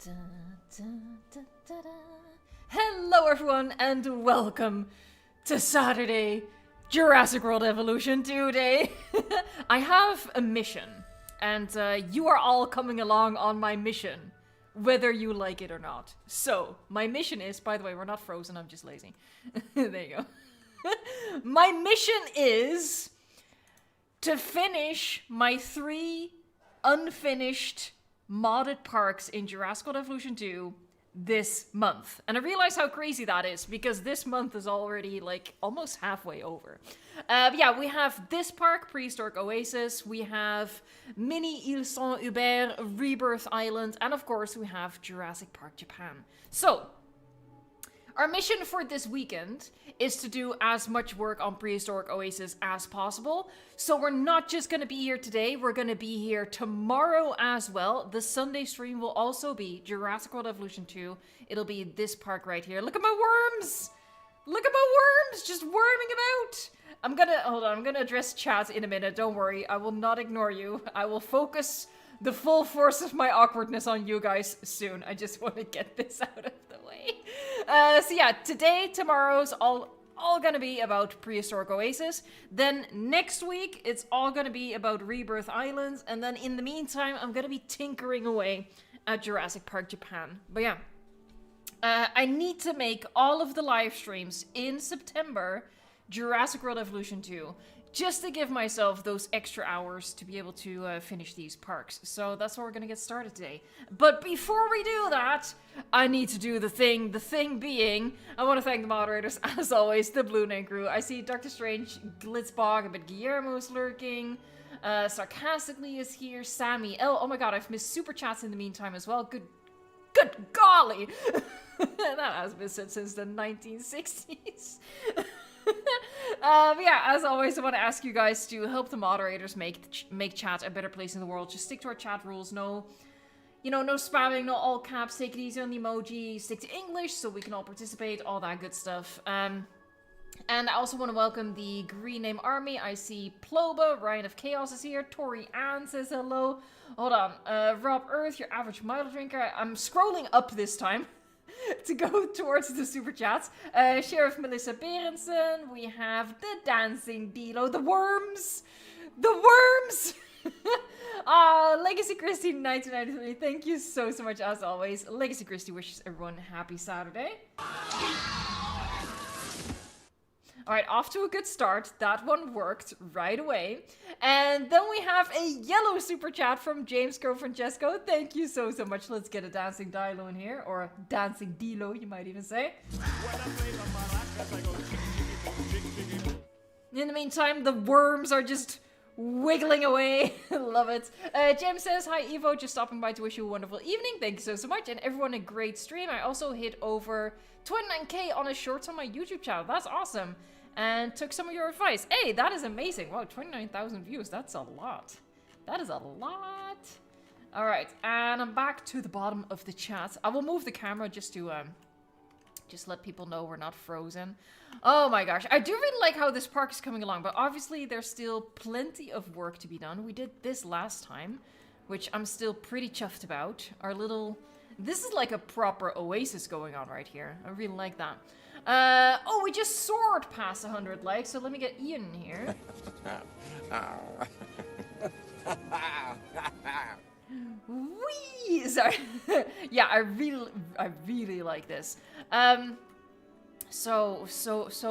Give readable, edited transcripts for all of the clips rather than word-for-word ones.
Da, da, da, da, da. Hello everyone and welcome to Saturday Jurassic World Evolution 2 Day. I have a mission and you are all coming along on my mission, whether you like it or not. So, my mission is, by the way, we're not frozen, I'm just lazy. There you go. My mission is to finish my 3 unfinished modded parks in Jurassic World Evolution 2 this month. And I realize how crazy that is, because this month is already like almost halfway over. Yeah, we have this park, Prehistoric Oasis, we have Mini Île Saint-Hubert, Rebirth Island, and of course we have Jurassic Park Japan. So, our mission for this weekend is to do as much work on Prehistoric Oasis as possible. So we're not just going to be here today, we're going to be here tomorrow as well. The Sunday stream will also be Jurassic World Evolution 2. It'll be this park right here. Look at my worms! Look at my worms! Just worming about! I'm gonna address chat in a minute, don't worry. I will not ignore you. I will focus the full force of my awkwardness on you guys soon. I just want to get this out of the way. So yeah, today, tomorrow's all gonna be about Prehistoric Oasis. Then next week, it's all gonna be about Rebirth Islands. And then in the meantime, I'm gonna be tinkering away at Jurassic Park Japan. But yeah, I need to make all of the live streams in September Jurassic World Evolution 2. Just to give myself those extra hours to be able to finish these parks. So that's where we're gonna get started today. But before we do that, I need to do the thing. The thing being, I want to thank the moderators, as always, the Blue Name Crew. I see Dr. Strange, Glitzbog, but Guillermo's lurking. Sarcastically is here. Sammy L. Oh my god, I've missed super chats in the meantime as well. Good golly! That has been since the 1960s. Yeah, as always, I want to ask you guys to help the moderators make chat a better place in the world. Just stick to our chat rules. No, no spamming, no all caps. Take it easy on the emoji. Stick to English so we can all participate. All that good stuff. And I also want to welcome the Green Name Army. I see Ploba, Ryan of Chaos is here. Tori Ann says hello. Hold on. Rob Earth, your average Milo drinker. I'm scrolling up this time to go towards the super chats. Sheriff Melissa Berenson. We have the Dancing Dilo. The worms! The worms! Legacy Christy 1993. Thank you so much as always. Legacy Christy wishes everyone a happy Saturday. Alright, off to a good start. That one worked right away. And then we have a yellow super chat from James Francesco. Thank you so much. Let's get a Dancing Dilo in here. Or a Dancing Dilo, you might even say. In the meantime, the worms are just wiggling away. Love it. James says, hi Evo, just stopping by to wish you a wonderful evening. Thank you so much. And everyone a great stream. I also hit over 29k on a shorts on my YouTube channel. That's awesome. And took some of your advice. Hey, that is amazing. Wow, 29,000 views. That's a lot. That is a lot. All right, and I'm back to the bottom of the chat. I will move the camera just to just let people know we're not frozen. Oh my gosh, I do really like how this park is coming along, but obviously there's still plenty of work to be done. We did this last time, which I'm still pretty chuffed about. Our little... This is like a proper oasis going on right here. I really like that. Oh, we just soared past 100 likes, so let me get Ian here. Whee! Sorry. Yeah, I really like this. So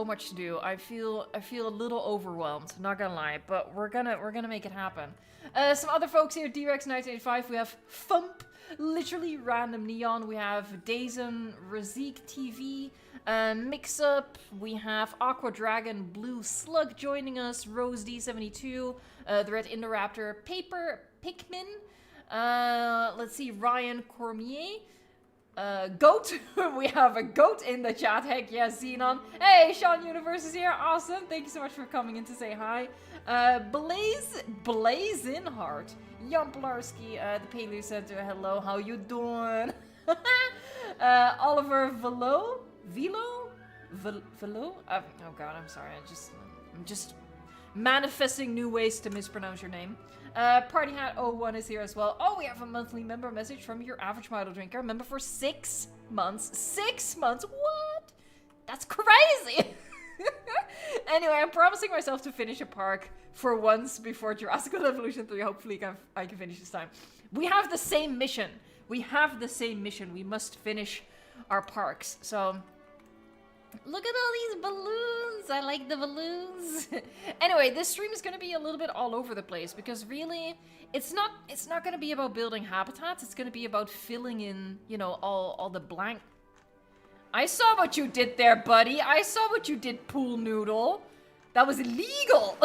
much to do. I feel a little overwhelmed, not gonna lie, but we're gonna make it happen. Some other folks here, D-Rex 1985, we have Thump, literally random neon, we have Dazen, Razik TV, Mix Up, we have Aqua Dragon, Blue Slug joining us, Rose D72, the Red Indoraptor, Paper Pikmin, let's see, Ryan Cormier, Goat, we have a goat in the chat, heck yeah, Xenon, hey, Sean Universe is here, awesome, thank you so much for coming in to say hi, Blazinheart, Jamplarski, the Paleo Center, hello, how you doing? Oliver Velo? Oh god, I'm sorry, I'm just manifesting new ways to mispronounce your name. Party Hat 01 is here as well. Oh, we have a monthly member message from your average model drinker. Member for 6 months. 6 months? What? That's crazy! Anyway, I'm promising myself to finish a park for once before Jurassic World Evolution 3. Hopefully I can finish this time. We have the same mission. We have the same mission. We must finish our parks. So, look at all these balloons. I like the balloons. Anyway, this stream is going to be a little bit all over the place because really, it's not going to be about building habitats. It's going to be about filling in, you know, all the blank. I saw what you did there, buddy. I saw what you did, Pool Noodle. That was illegal.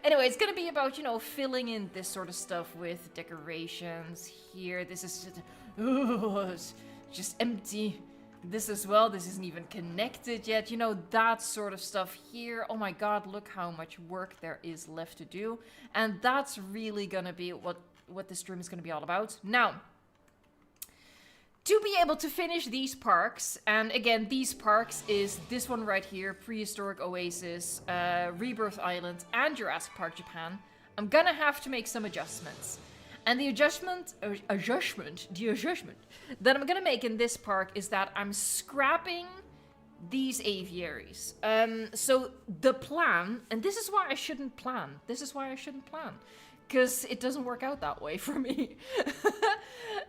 Anyway, it's gonna be about, you know, filling in this sort of stuff with decorations here. This is it's just empty. This as well. This isn't even connected yet. You know, that sort of stuff here. Oh my god, look how much work there is left to do. And that's really gonna be what the stream is gonna be all about. Now, to be able to finish these parks, and again, these parks is this one right here, Prehistoric Oasis, Rebirth Island, and Jurassic Park Japan, I'm gonna have to make some adjustments. And the adjustment that I'm gonna make in this park is that I'm scrapping these aviaries. So the plan, and this is why I shouldn't plan. Because it doesn't work out that way for me.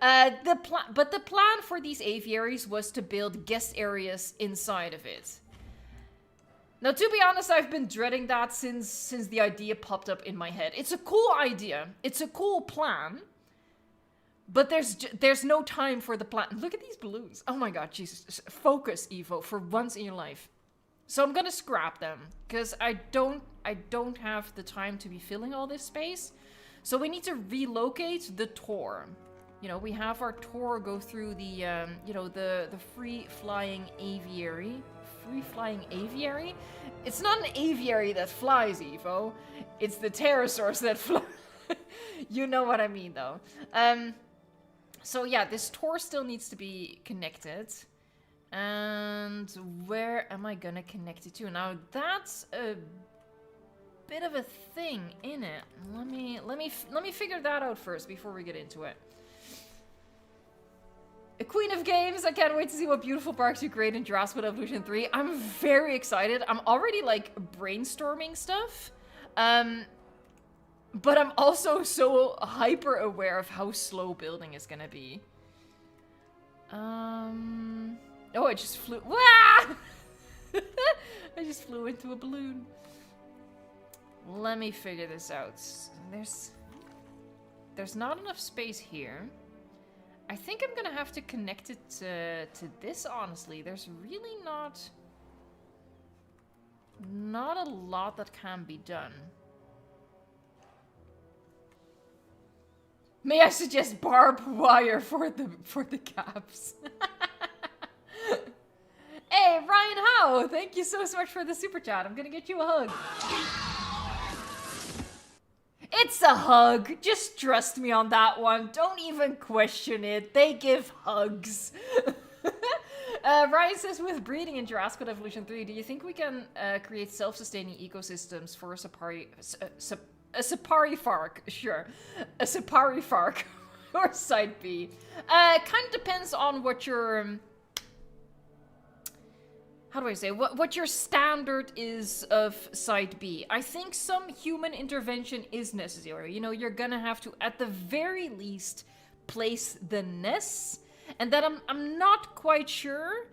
But the plan for these aviaries was to build guest areas inside of it. Now, to be honest, I've been dreading that since the idea popped up in my head. It's a cool idea. It's a cool plan. But there's no time for the plan. Look at these balloons. Oh my god, Jesus. Focus, Evo, for once in your life. So I'm gonna scrap them. Because I don't have the time to be filling all this space. So we need to relocate the tour. You know, we have our tour go through the, you know, the free-flying aviary. Free-flying aviary? It's not an aviary that flies, Evo. It's the pterosaurs that fly. You know what I mean, though. So yeah, this tour still needs to be connected. And where am I gonna connect it to? Now, that's a bit of a thing, innit? Let me figure that out first before we get into it. A queen of games, I can't wait to see what beautiful parks you create in Jurassic World Evolution 3. I'm very excited. I'm already like brainstorming stuff. But I'm also so hyper aware of how slow building is gonna be. Oh, I just flew. Wah! I just flew into a balloon. Let me figure this out. There's not enough space here. I think I'm gonna have to connect it to this, honestly. There's really not a lot that can be done. May I suggest barbed wire for the caps? Hey, Ryan Howe! Thank you so much for the super chat. I'm gonna get you a hug. It's a hug. Just trust me on that one. Don't even question it. They give hugs. Ryan says, with breeding in Jurassic World Evolution 3, do you think we can create self-sustaining ecosystems for a safari fark? Sure. A safari fark. Or Site B. Kind of depends on what your... how do I say? What your standard is of Site B. I think some human intervention is necessary. You know, you're gonna have to, at the very least, place the nests. And then I'm not quite sure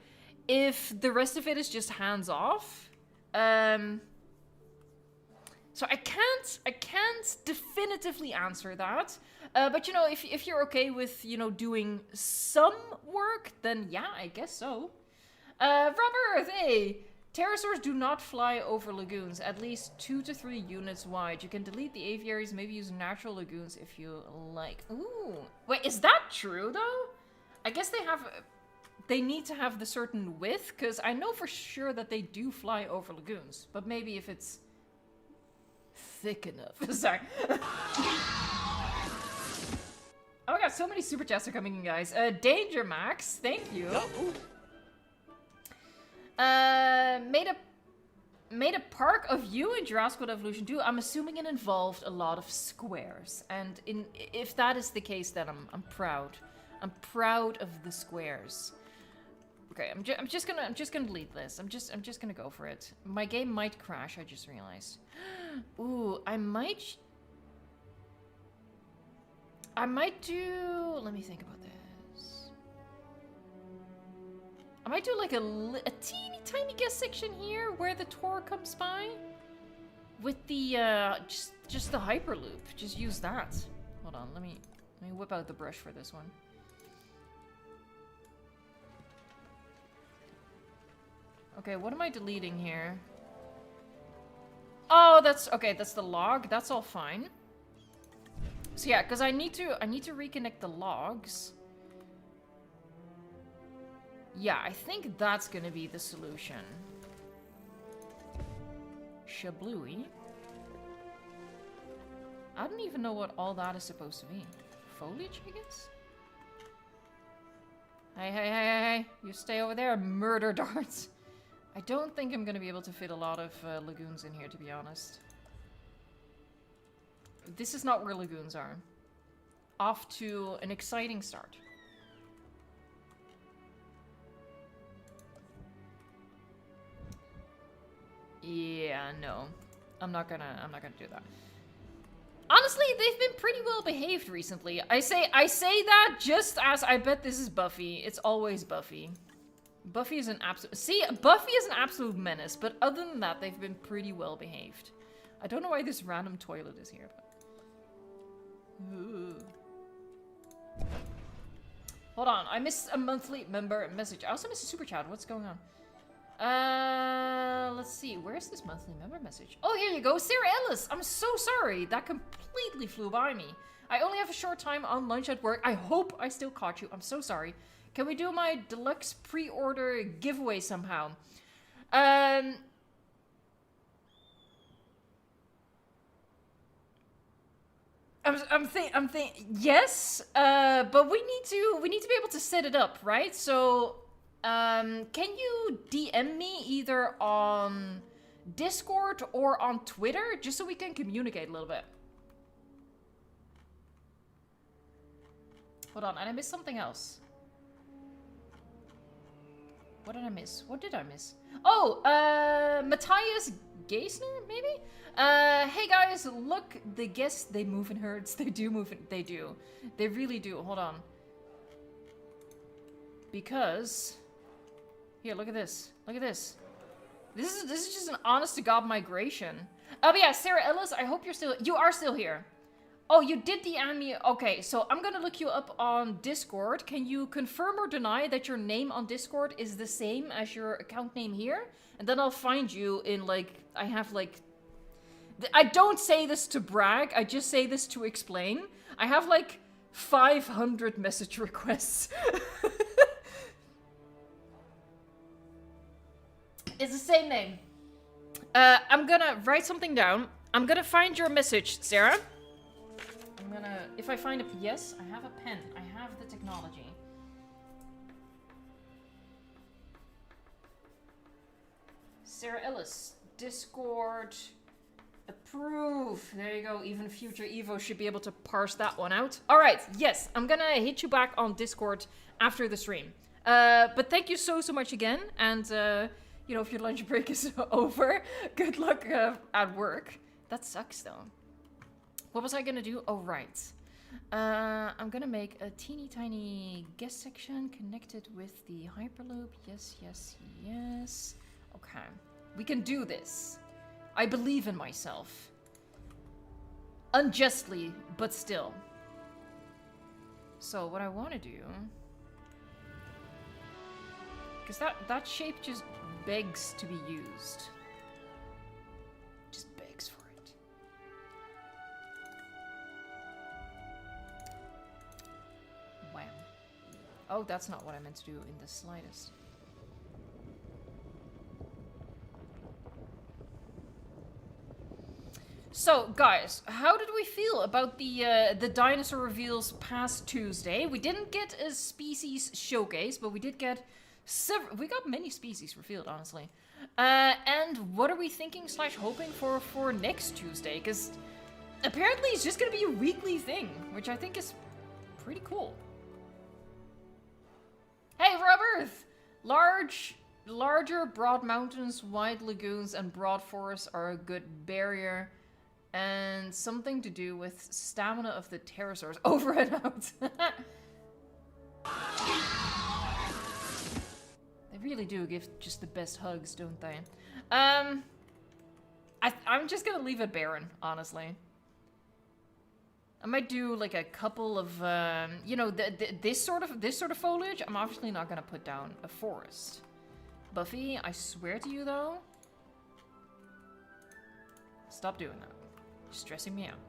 if the rest of it is just hands off. So I can't definitively answer that. But you know, if you're okay with, you know, doing some work, then yeah, I guess so. Robert, hey! Pterosaurs do not fly over lagoons, at least 2 to 3 units wide. You can delete the aviaries, maybe use natural lagoons if you like. Ooh. Wait, is that true, though? I guess they need to have the certain width, because I know for sure that they do fly over lagoons. But maybe if it's thick enough. Sorry. Oh my god, so many super chats are coming in, guys. Danger Max, thank you. Made a Made a park of you in Jurassic World Evolution 2. I'm assuming it involved a lot of squares. And if that is the case, then I'm proud. I'm proud of the squares. Okay, I'm just gonna delete this. I'm just gonna go for it. My game might crash, I just realized. Ooh, I might do... Let me think about this. I might do like a teeny tiny guest section here where the tour comes by. With the, just the Hyperloop. Just use that. Hold on, let me whip out the brush for this one. Okay, what am I deleting here? Oh, that's okay. That's the log. That's all fine. So yeah, because I need to reconnect the logs. Yeah, I think that's gonna be the solution. Shablooey. I don't even know what all that is supposed to be. Foliage, I guess? Hey. You stay over there, murder darts. I don't think I'm gonna be able to fit a lot of lagoons in here, to be honest. This is not where lagoons are. Off to an exciting start. Yeah, no. I'm not gonna do that. Honestly, they've been pretty well behaved recently. I say that just as I bet this is Buffy. It's always Buffy. Buffy is an absolute menace, but other than that, they've been pretty well behaved. I don't know why this random toilet is here, but... Ooh. Hold on, I missed a monthly member message. I also missed a super chat. What's going on? Let's see. Where's this monthly member message? Oh, here you go. Sarah Ellis. I'm so sorry. That completely flew by me. I only have a short time on lunch at work. I hope I still caught you. I'm so sorry. Can we do my deluxe pre-order giveaway somehow? I'm thinking yes, but we need to be able to set it up, right? So, can you DM me either on Discord or on Twitter, just so we can communicate a little bit? Hold on, and I missed something else. What did I miss? What did I miss? Oh, Matthias Geisner, maybe? Hey guys, look, they guess they move in herds. They do move in, they do. They really do. Hold on. Because... Here, look at this. Look at this. This is just an honest-to-God migration. But yeah, Sarah Ellis, I hope you are still here. Oh, you did DM me. Okay, so I'm gonna look you up on Discord. Can you confirm or deny that your name on Discord is the same as your account name here? And then I'll find you in, like, I have, like... I don't say this to brag, I just say this to explain. I have, like, 500 message requests. It's the same name. I'm gonna write something down. I'm gonna find your message, Sarah. I'm gonna... If I find a... Yes, I have a pen. I have the technology. Sarah Ellis. Discord. Approve. There you go. Even future Evo should be able to parse that one out. Alright, yes. I'm gonna hit you back on Discord after the stream. But thank you so much again. And, you know, if your lunch break is over, good luck at work. That sucks, though. What was I gonna do? Oh, right. I'm gonna make a teeny tiny guest section connected with the Hyperloop. Yes. Okay. We can do this. I believe in myself. Unjustly, but still. So, what I want to do... Because that shape just begs to be used. Just begs for it. Wow. Oh, that's not what I meant to do in the slightest. So, guys, how did we feel about the dinosaur reveals past Tuesday? We didn't get a species showcase, but we did get we got many species revealed, honestly. And what are we thinking / hoping for next Tuesday? Because apparently it's just gonna be a weekly thing, which I think is pretty cool. Hey, Robert! Larger, broad mountains, wide lagoons, and broad forests are a good barrier. And something to do with stamina of the pterosaurs. Over and out. They really do give just the best hugs, don't they? I'm just gonna leave it barren, honestly. I might do like a couple of, you know, this sort of foliage. I'm obviously not gonna put down a forest. Buffy, I swear to you though, stop doing that. You're stressing me out.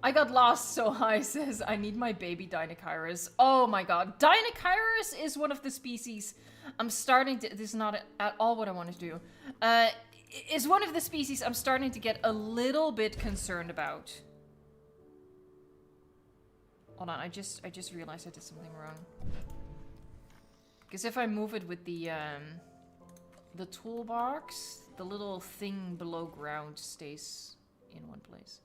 I got lost, so High says, I need my baby Dinocyrus. Oh my god. Dinocyrus is one of the species I'm starting to... This is not at all what I wanted to do. Is one of the species I'm starting to get a little bit concerned about. Hold on, I just realized I did something wrong. Because if I move it with the toolbox, the little thing below ground stays in one place.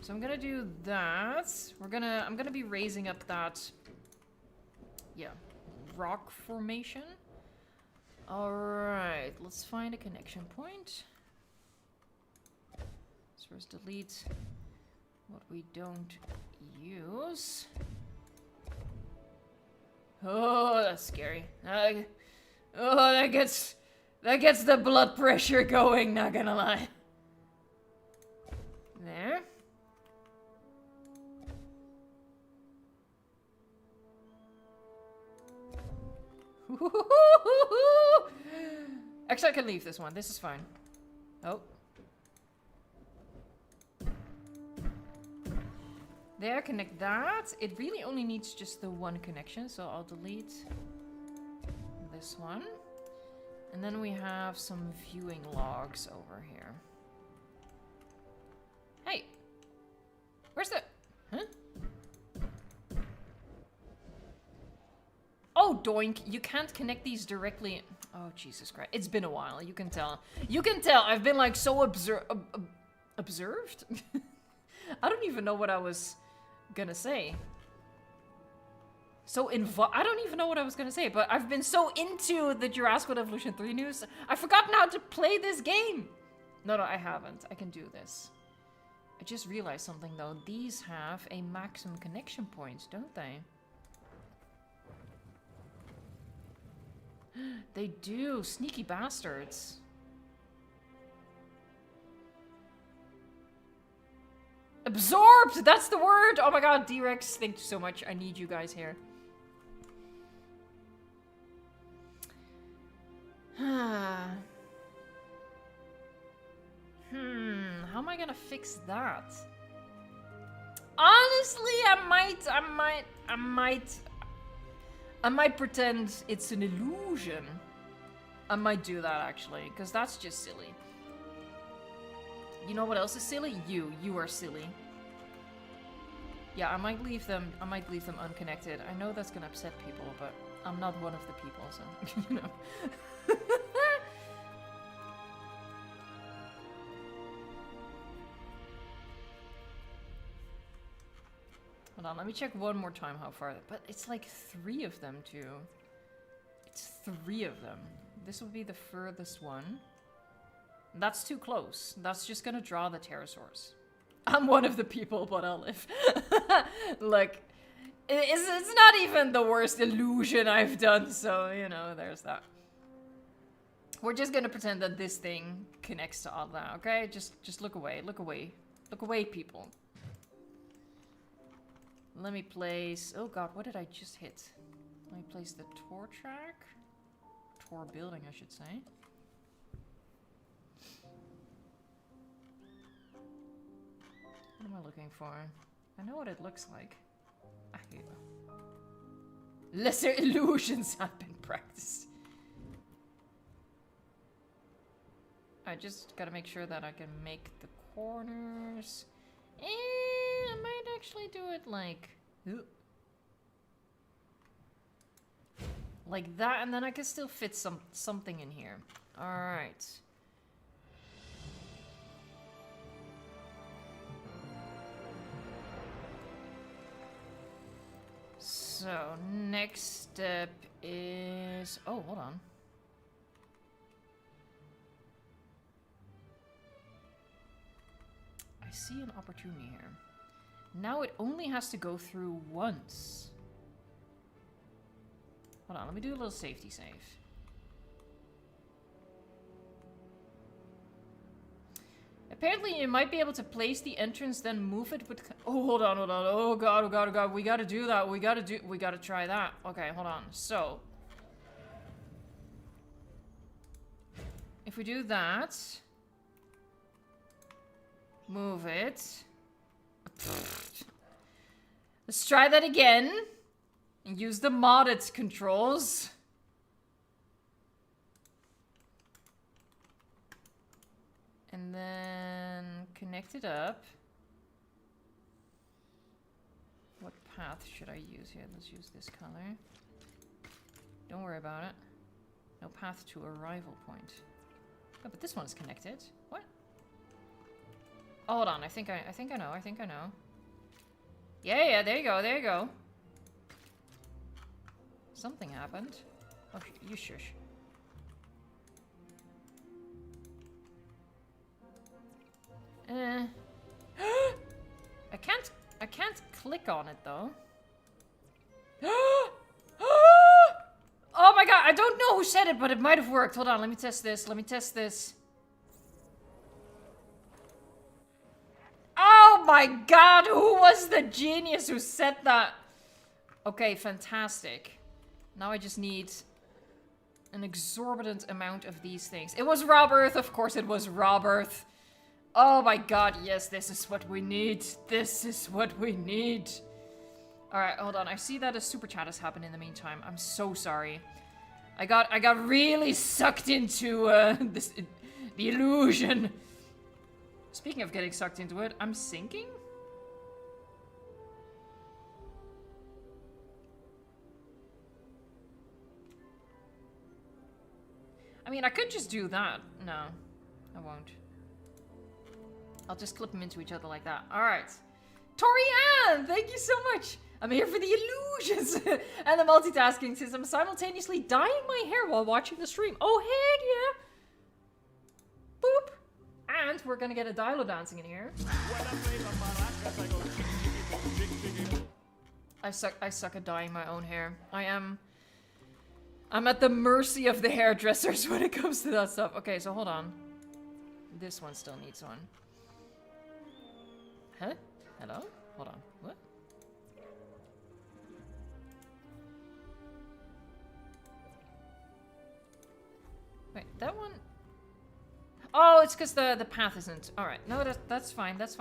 So I'm gonna do that. I'm gonna be raising up that, yeah, rock formation. All right, let's find a connection point. Let's first delete what we don't use. Oh, that's scary. Oh, that gets the blood pressure going, not gonna lie. There. Actually, I can leave this one. This is fine. Oh. There, connect that. It really only needs just the one connection, so I'll delete this one. And then we have some viewing logs over here. Hey! Where's the... Huh? Oh, doink. You can't connect these directly. Oh, Jesus Christ. It's been a while. You can tell. You can tell. I've been like so observed? I don't even know what I was gonna say. I don't even know what I was gonna say, but I've been so into the Jurassic World Evolution 3 news, I've forgotten how to play this game. No, I haven't. I can do this. I just realized something though. These have a maximum connection point, don't they? They do. Sneaky bastards. Absorbed! That's the word! Oh my god, D-Rex, thank you so much. I need you guys here. How am I gonna fix that? Honestly, I might pretend it's an illusion. I might do that actually, because that's just silly. You know what else is silly? You are silly. Yeah, I might leave them unconnected. I know that's gonna upset people, but I'm not one of the people, so you know. Hold on, let me check one more time how far. But it's like 3 of them too. It's 3 of them. This will be the furthest one. That's too close. That's just gonna draw the pterosaurs. I'm one of the people, but I'll live. Like, it's not even the worst illusion I've done, so, you know, there's that. We're just gonna pretend that this thing connects to all that, okay? Just look away, look away. Look away, people. Let me place... Oh god, what did I just hit? Let me place the Tor track. Tor building, I should say. What am I looking for? I know what it looks like. Ah, here you go. Lesser illusions have been practiced. I just gotta make sure that I can make the corners. I might actually do it like... Like that, and then I can still fit something in here. Alright. So, next step is... Oh, hold on. I see an opportunity here. Now it only has to go through once. Hold on, let me do a little safety save. Apparently you might be able to place the entrance, then move it with... Oh, hold on. Oh god, oh god, oh god. We gotta do that. We gotta try that. Okay, hold on. So... if we do that... move it. Let's try that again. And use the modded controls. And then connect it up. What path should I use here? Let's use this color. Don't worry about it. No path to arrival point. Oh, but this one's connected. What? Oh, hold on. I think I know. Yeah, there you go. Something happened. Oh, you shush. I can't click on it though. Oh my god, I don't know who said it, but it might have worked. Hold on, let me test this. Oh my god, who was the genius who said that? Okay, fantastic. Now I just need an exorbitant amount of these things. It was Robert, of course it was Robert. Oh my god, yes, this is what we need. Alright, hold on. I see that a super chat has happened in the meantime. I'm so sorry. I got really sucked into the illusion. Speaking of getting sucked into it, I'm sinking? I mean, I could just do that. No, I won't. I'll just clip them into each other like that. Alright. Torianne, thank you so much. I'm here for the illusions and the multitasking since I'm simultaneously dyeing my hair while watching the stream. Oh, heck yeah. Boop. And we're gonna get a dialo dancing in here. I suck at dyeing my own hair. I'm at the mercy of the hairdressers when it comes to that stuff. Okay, so hold on. This one still needs one. Huh? Hello? Hold on. What? Wait, that one... Oh, it's because the path isn't... Alright, no, that's fine. It's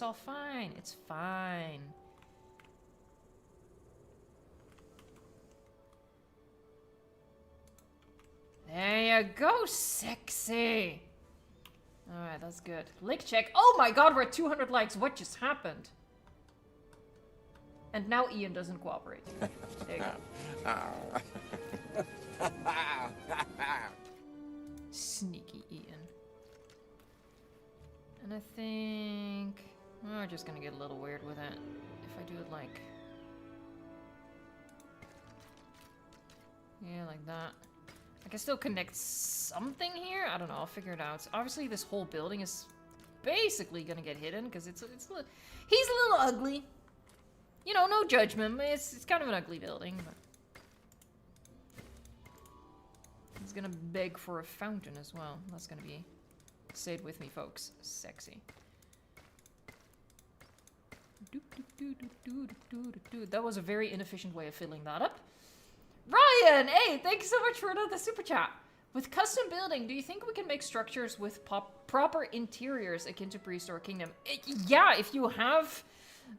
all fine. It's fine. There you go, sexy. Alright, that's good. Lick check. Oh my god, we're at 200 likes. What just happened? And now Ian doesn't cooperate. There you go. Sneaky Ian. And I think... we're just gonna get a little weird with it. If I do it like... yeah, like that. I can still connect something here. I don't know. I'll figure it out. Obviously, this whole building is basically gonna get hidden because he's a little ugly. You know, no judgment. It's kind of an ugly building, but he's gonna beg for a fountain as well. That's gonna be, say it with me, folks, sexy. That was a very inefficient way of filling that up. Ryan, hey, thank you so much for another super chat. With custom building, do you think we can make structures with proper interiors akin to Prehistoric Kingdom? Yeah, if you have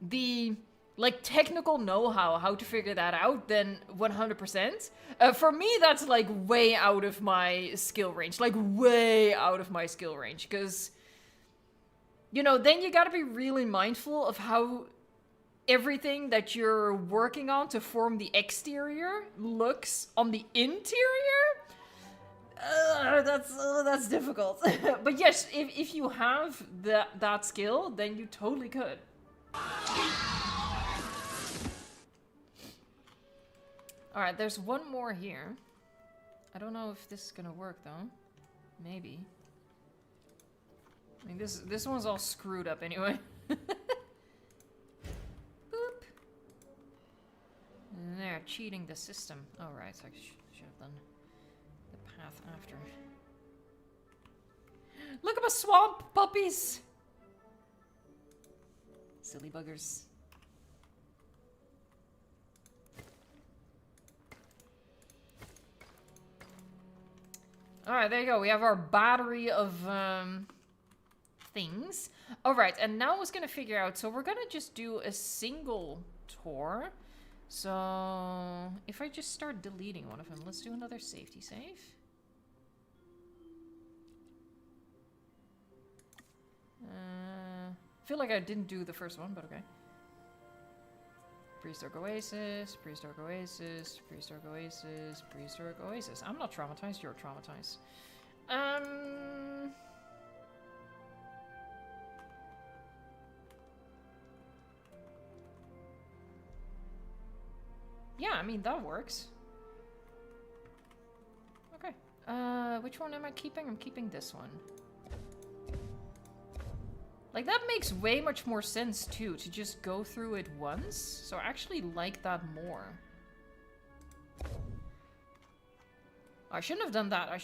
the like technical know-how how to figure that out, then 100%. For me, that's like way out of my skill range, because you know, then you gotta be really mindful of how everything that you're working on to form the exterior looks on the interior. That's difficult. But yes, if you have that skill, then you totally could. Alright, there's one more here. I don't know if this is gonna work though. Maybe. I mean, this one's all screwed up anyway. Boop. And they're cheating the system. Oh right, so I should have done the path after. Look at my swamp puppies! Silly buggers. Alright, there you go. We have our battery of things. Alright, and now I was gonna figure out, so we're gonna just do a single tour. So if I just start deleting one of them, let's do another safety save. I feel like I didn't do the first one, but okay. Prehistoric Oasis, Prehistoric Oasis, Prehistoric Oasis, Prehistoric Oasis. I'm not traumatized, you're traumatized. Yeah, I mean, that works. Okay. Which one am I keeping? I'm keeping this one. Like, that makes way much more sense, too, to just go through it once. So I actually like that more. I shouldn't have done that. I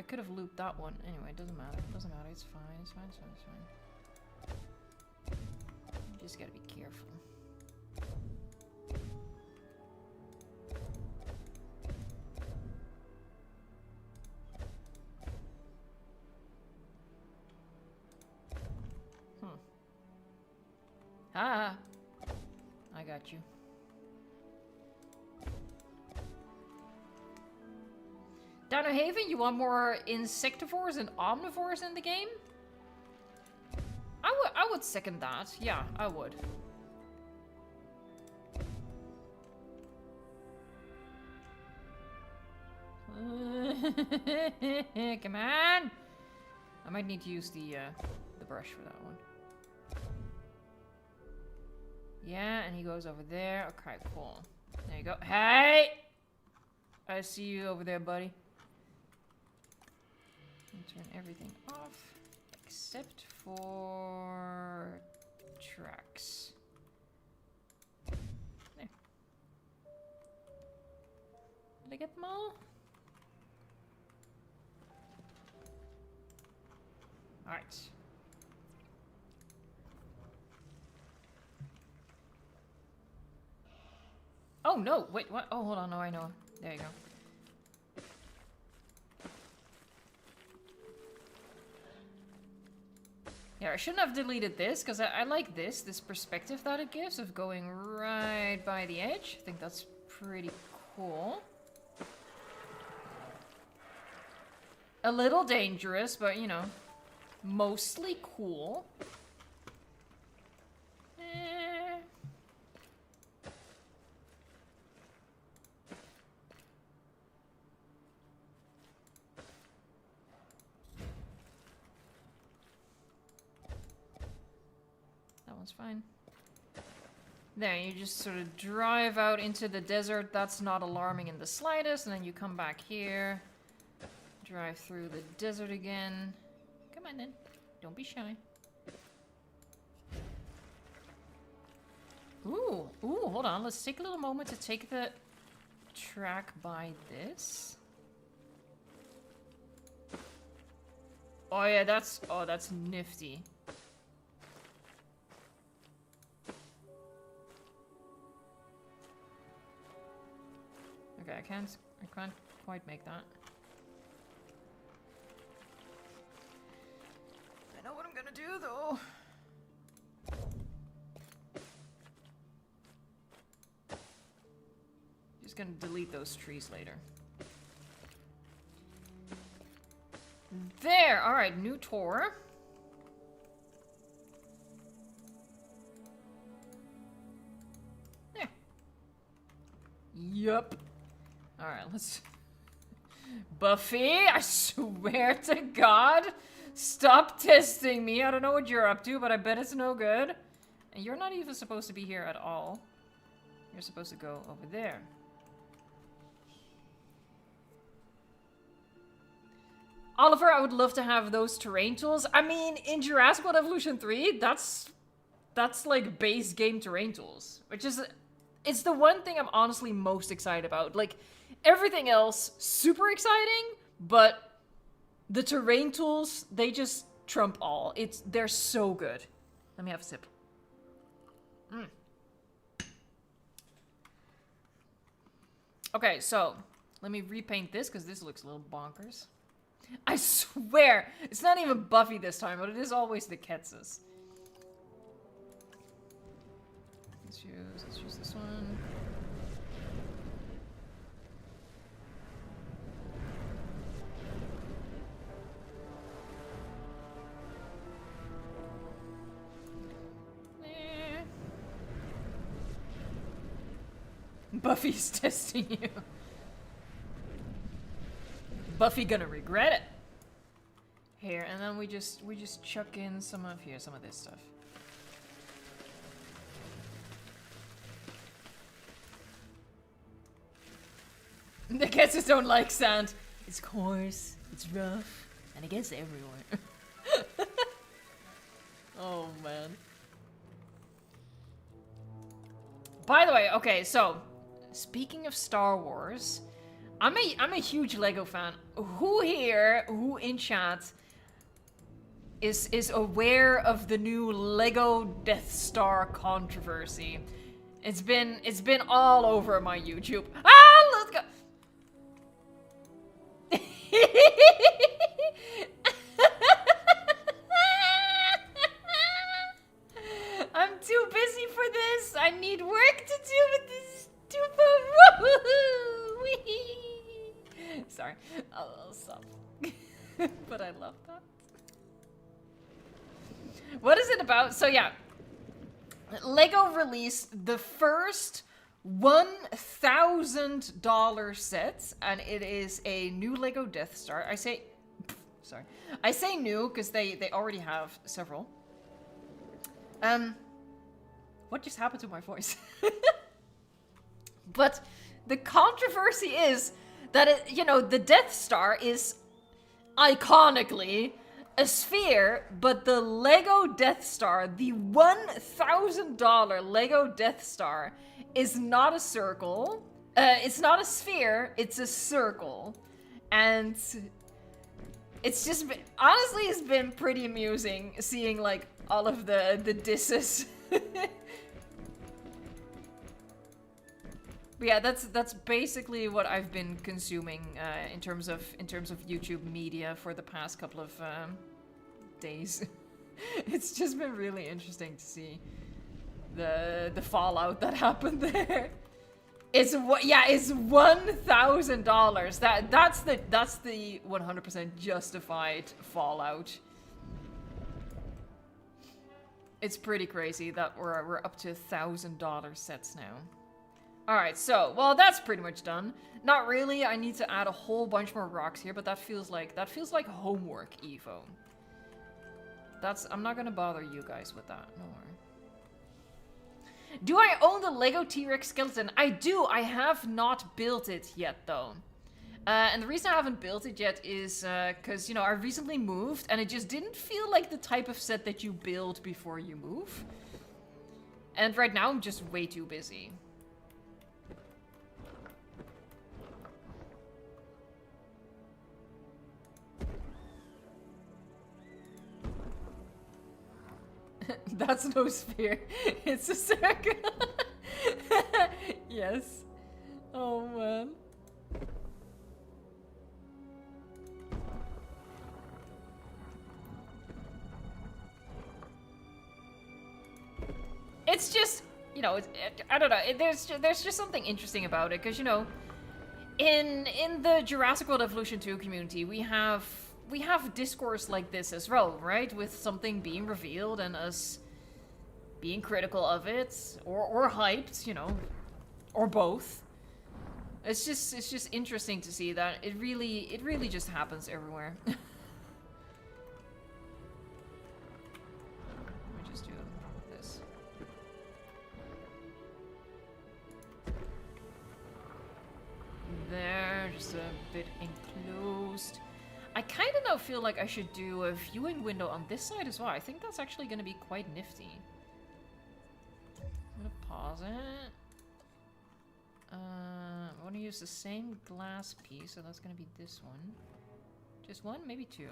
could have looped that one. Anyway, it doesn't matter. It doesn't matter. It's fine. It's fine. It's fine. It's fine. You just gotta be careful. Ah, I got you. Dino Haven, you want more insectivores and omnivores in the game? I would second that. Yeah, I would. Come on! I might need to use the brush for that one. Yeah, and he goes over there. Okay, cool. There you go. Hey! I see you over there, buddy. Turn everything off except for tracks. There. Did I get them all? Alright. Oh no, wait, what? Oh, hold on, no, I know. There you go. Yeah, I shouldn't have deleted this, because I like this perspective that it gives of going right by the edge. I think that's pretty cool. A little dangerous, but, you know, mostly cool. Fine. There, you just sort of drive out into the desert. That's not alarming in the slightest. And then you come back here. Drive through the desert again. Come on then. Don't be shy. Ooh, hold on. Let's take a little moment to take the track by this. Oh yeah, that's nifty. Okay, I can't quite make that. I know what I'm gonna do though. Just gonna delete those trees later. There! Alright, new tour. Yup. Alright, let's... Buffy, I swear to God, stop testing me. I don't know what you're up to, but I bet it's no good. And you're not even supposed to be here at all. You're supposed to go over there. Oliver, I would love to have those terrain tools. I mean, in Jurassic World Evolution 3, that's like base game terrain tools. Which is, it's the one thing I'm honestly most excited about. Like, everything else, super exciting, but the terrain tools, they just trump all. They're so good. Let me have a sip. Okay, so, let me repaint this, because this looks a little bonkers. I swear, it's not even Buffy this time, but it is always the Ketses. Let's use this one. Buffy's testing you. Buffy gonna regret it. Here, and then we just chuck in some of this stuff. The cats just don't like sand. It's coarse, it's rough, and it gets everywhere. Oh man. By the way, okay, so speaking of Star Wars, I'm a huge Lego fan. Who here, who in chat, is aware of the new Lego Death Star controversy? It's been all over my YouTube. Ah, let's go. I'm too busy for this. I need work to do with this stupid. Sorry, I'll stop. But I love that. What is it about? So yeah, Lego released the first $1,000 set, and it is a new Lego Death Star. I say new because they already have several. What just happened to my voice? But the controversy is that the Death Star is iconically a sphere, but the Lego Death Star, the $1,000 Lego Death Star, is not a circle. It's not a sphere, it's a circle. And it's just been, honestly, it's been pretty amusing seeing like all of the disses. But yeah, that's basically what I've been consuming in terms of YouTube media for the past couple of days. It's just been really interesting to see the fallout that happened there. It's $1,000. That's the 100% justified fallout. It's pretty crazy that we're up to $1,000 sets now. Alright, so, well, that's pretty much done. Not really, I need to add a whole bunch more rocks here, but that feels like homework, Evo. I'm not gonna bother you guys with that, no worry. Do I own the Lego T-Rex skeleton? I do, I have not built it yet, though. And the reason I haven't built it yet is, because, I recently moved, and it just didn't feel like the type of set that you build before you move. And right now, I'm just way too busy. That's no sphere. It's a circle. Yes. Oh, man. It's just, I don't know. There's just something interesting about it, because, in the Jurassic World Evolution 2 community, we have discourse like this as well, right? With something being revealed and us being critical of it, or hyped, or both. It's just interesting to see that it really just happens everywhere. Let me just do this. There, just a bit enclosed. I kind of now feel like I should do a viewing window on this side as well. I think that's actually going to be quite nifty. I'm going to pause it. I want to use the same glass piece, so that's going to be this one. Just one, maybe two.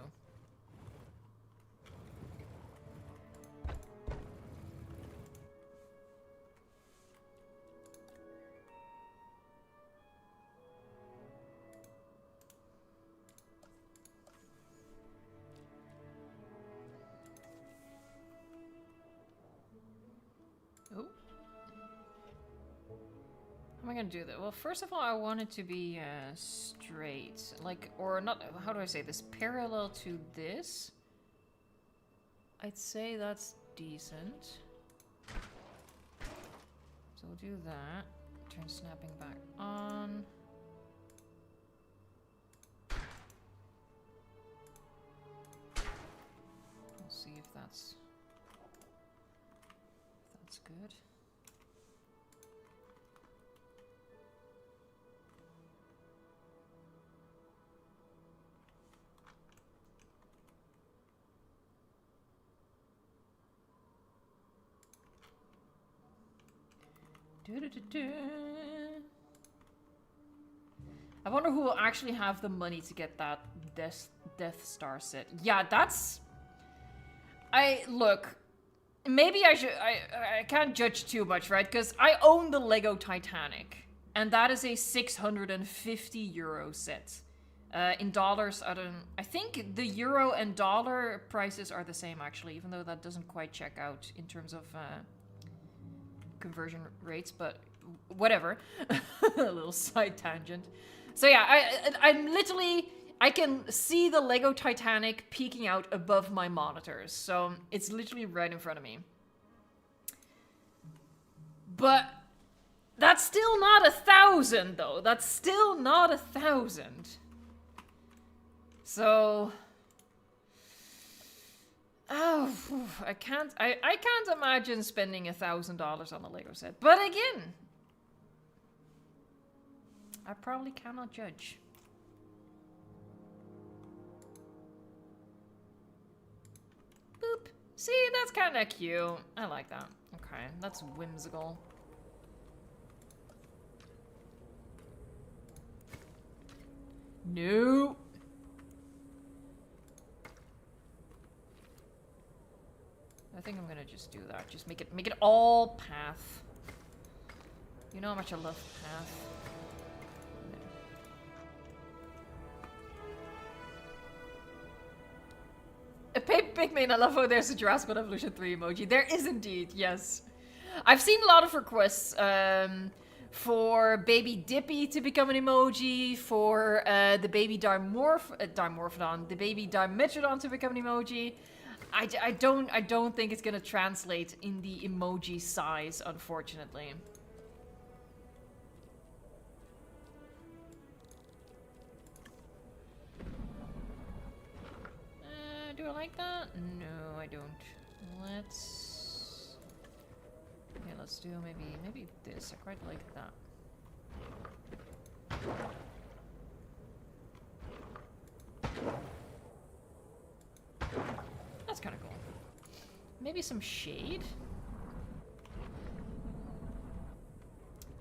How am I gonna do that? Well, first of all, I want it to be straight, like, or not. How do I say this? Parallel to this. I'd say that's decent. So we'll do that. Turn snapping back on. We'll see if that's good. I wonder who will actually have the money to get that Death Star set. Yeah, that's... Look, maybe I should... I can't judge too much, right? Because I own the Lego Titanic. And that is a 650 euro set. In dollars, I think the euro and dollar prices are the same, actually. Even though that doesn't quite check out in terms of... conversion rates, but whatever. A little side tangent. So yeah, I'm literally, I can see the Lego Titanic peeking out above my monitors, so it's literally right in front of me. But that's still not 1,000 though. That's still not 1,000. So oh, I can't imagine spending $1,000 on a Lego set. But again, I probably cannot judge. Boop. See, that's kind of cute. I like that. Okay, that's whimsical. No. I think I'm gonna just do that. Just make it all path. You know how much I love path. Pigman, I love how there's a Jurassic World Evolution 3 emoji. There is indeed, yes. I've seen a lot of requests for baby Dippy to become an emoji, for the baby Dimorphodon, the baby Dimetrodon to become an emoji. I don't think it's gonna translate in the emoji size, unfortunately. Do I like that? No, I don't. Let's... yeah, let's do maybe this. I quite like that. That's kind of cool. Maybe some shade?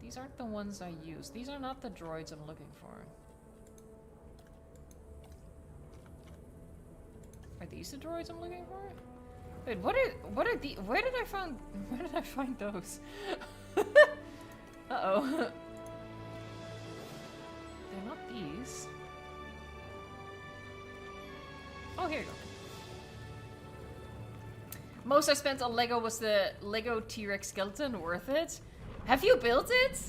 These aren't the ones I use. These are not the droids I'm looking for. Are these the droids I'm looking for? Wait, what are the... where did I find those? Uh-oh. They're not these. Oh, here you go. Most I spent on Lego was the Lego T-Rex skeleton. Worth it? Have you built it?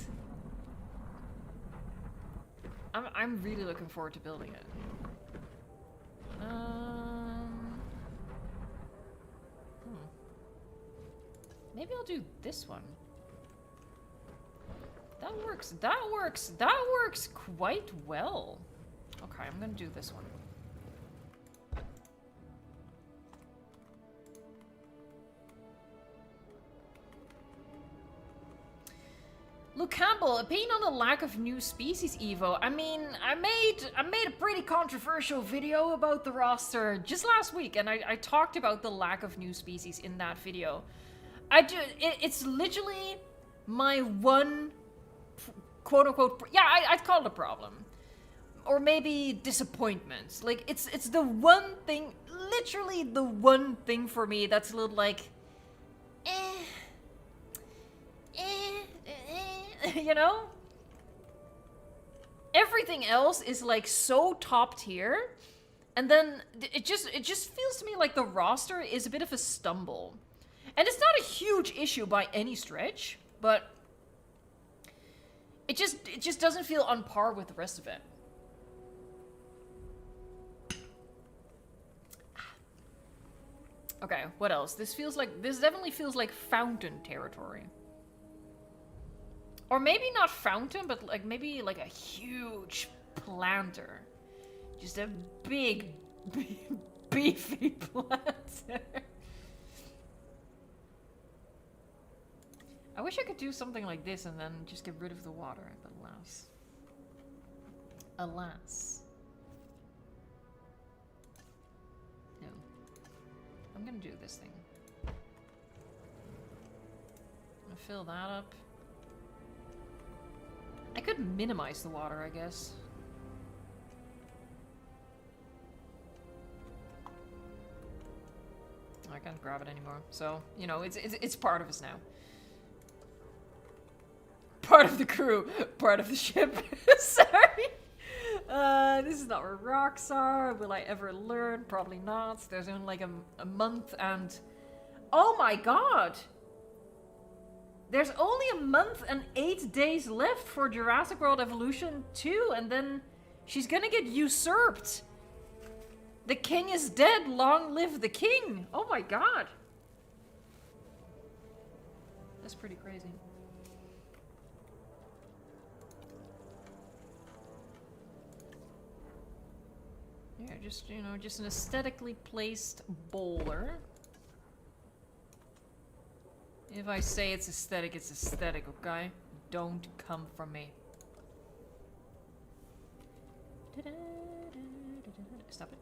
I'm really looking forward to building it. Maybe I'll do this one. That works. That works. That works quite well. Okay, I'm gonna do this one. Luke Campbell, opinion on the lack of new species Evo. I mean, I made a pretty controversial video about the roster just last week, and I talked about the lack of new species in that video. It's literally my one quote unquote, yeah, I'd call it a problem. Or maybe disappointment. Like, it's the one thing, literally the one thing for me that's a little like, you know? Everything else is like so top tier, and then it just feels to me like the roster is a bit of a stumble. And it's not a huge issue by any stretch, but it just doesn't feel on par with the rest of it. Okay, what else? This definitely feels like fountain territory. Or maybe not fountain, but like maybe like a huge planter. Just a big beefy planter. I wish I could do something like this and then just get rid of the water, but alas. Alas. No. I'm gonna do this thing. I'm gonna fill that up. I could minimize the water, I guess. I can't grab it anymore. So, you know, it's part of us now. Part of the crew, part of the ship. Sorry. This is not where rocks are. Will I ever learn? Probably not. There's only like a month and... Oh my god! There's only a month and 8 days left for Jurassic World Evolution 2, and then she's gonna get usurped. The king is dead. Long live the king. Oh my god. That's pretty crazy. Yeah, just, you know, just an aesthetically placed boulder. If I say it's aesthetic, okay? Don't come from me. Stop it.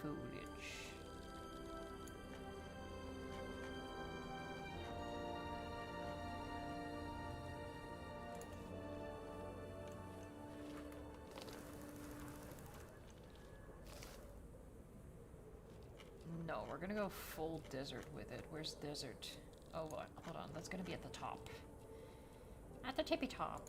Foliage. No, we're gonna go full desert with it. Where's desert? Oh, what? Hold on. That's gonna be at the top. At the tippy top.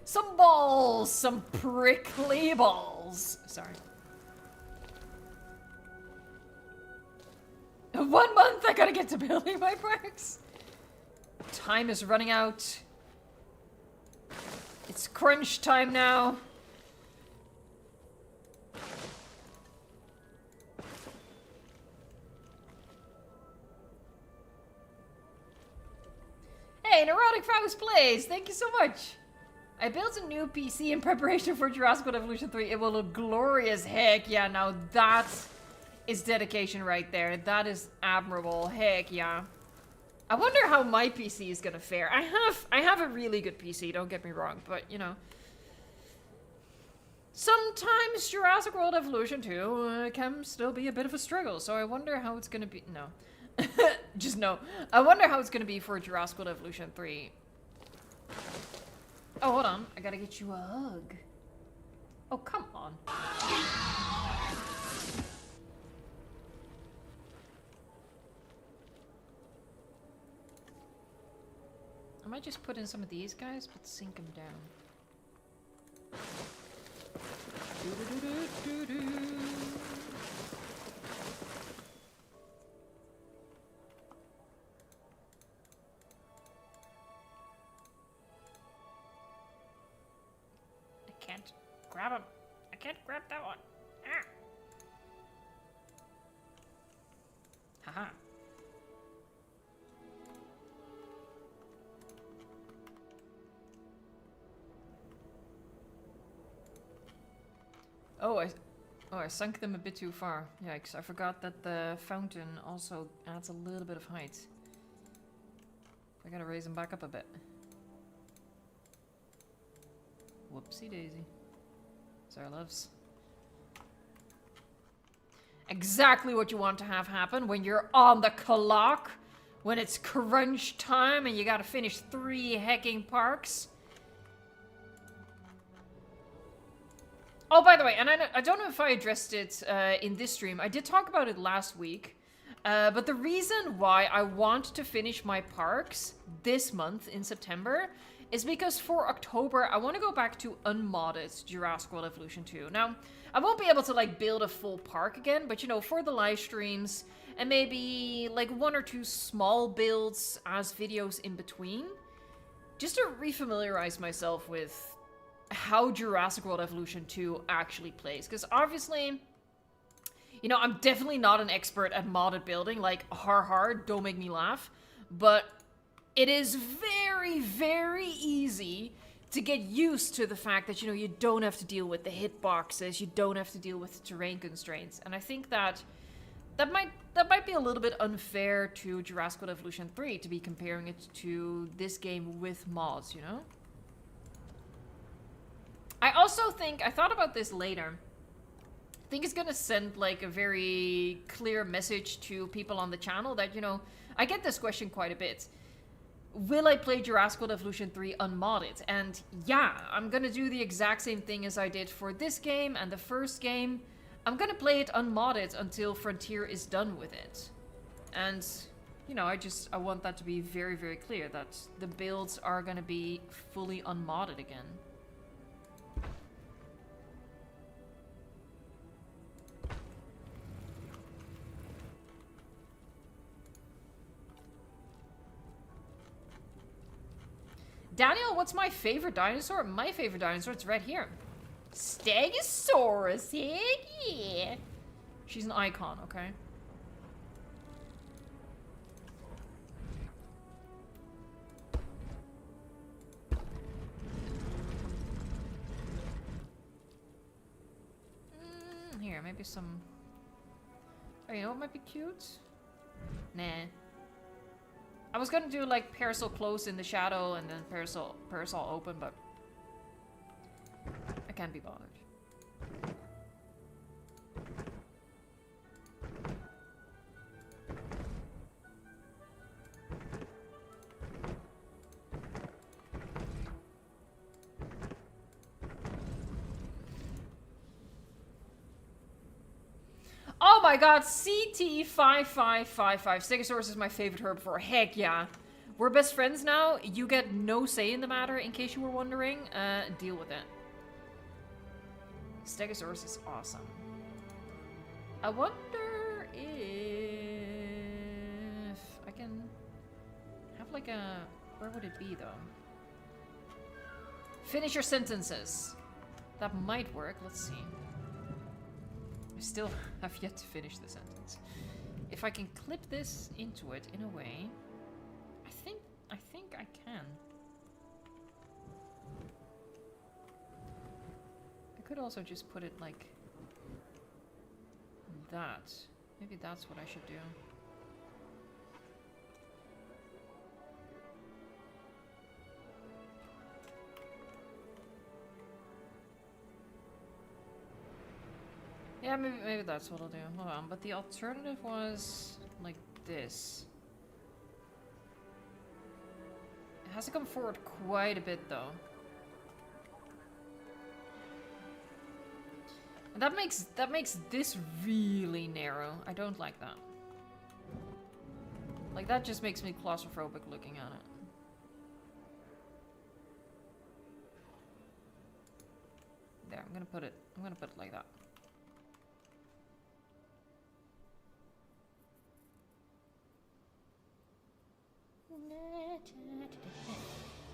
Some balls! Some prickly balls! Sorry. 1 month! I gotta get to building my bricks! Time is running out. It's crunch time now. Hey, Neurotic Faust Plays! Thank you so much! I built a new PC in preparation for Jurassic World Evolution 3. It will look glorious. Heck yeah, now that is dedication right there. That is admirable. Heck yeah. I wonder how my PC is gonna fare. I have a really good PC, don't get me wrong, but you know. Sometimes Jurassic World Evolution 2 can still be a bit of a struggle, so I wonder how it's gonna be. No. Just no. I wonder how it's gonna be for Jurassic World Evolution 3. Oh, hold on. I gotta get you a hug. Oh, come on. I might just put in some of these guys, but sink them down. grab him. I can't grab that one. Ah. Haha. Oh, I sunk them a bit too far. Yikes, I forgot that the fountain also adds a little bit of height. I gotta raise them back up a bit. Whoopsie daisy. Sorry, loves. Exactly what you want to have happen when you're on the clock. When it's crunch time and you gotta finish 3 hecking parks. Oh, by the way, and I don't know if I addressed it in this stream. I did talk about it last week. But the reason why I want to finish my parks this month in September is because for October, I want to go back to unmodded Jurassic World Evolution 2. Now, I won't be able to, like, build a full park again, but, you know, for the live streams and maybe, like, 1 or 2 small builds as videos in between, just to refamiliarize myself with how Jurassic World Evolution 2 actually plays. Because obviously, you know, I'm definitely not an expert at modded building, like, hard, don't make me laugh, but it is very, very easy to get used to the fact that, you know, you don't have to deal with the hitboxes, you don't have to deal with the terrain constraints, and I think that might be a little bit unfair to Jurassic World Evolution 3 to be comparing it to this game with mods, you know? I also think, I thought about this later, I think it's gonna send, like, a very clear message to people on the channel that, you know, I get this question quite a bit. Will I play Jurassic World Evolution 3 unmodded? And yeah, I'm gonna do the exact same thing as I did for this game and the first game. I'm gonna play it unmodded until Frontier is done with it. And, you know, I want that to be very, very clear that the builds are gonna be fully unmodded again. Daniel, what's my favorite dinosaur? My favorite dinosaur, it's right here. Stegosaurus, heck yeah. She's an icon, okay? Here, maybe some... Oh, you know what might be cute? Nah. I was gonna do like parasol close in the shadow and then parasol open, but I can't be bothered. Oh my god, CT5555. Stegosaurus is my favorite herbivore. Heck yeah. We're best friends now. You get no say in the matter, in case you were wondering. Deal with it. Stegosaurus is awesome. I wonder if I can have like a... Where would it be, though? Finish your sentences. That might work. Let's see. I still have yet to finish the sentence. If I can clip this into it in a way, I think I can. I could also just put it like that. Maybe that's what I should do. Yeah, maybe that's what I'll do. Hold on, but the alternative was like this. It has to come forward quite a bit, though. And that makes this really narrow. I don't like that. Like, that just makes me claustrophobic looking at it. There, I'm gonna put it like that.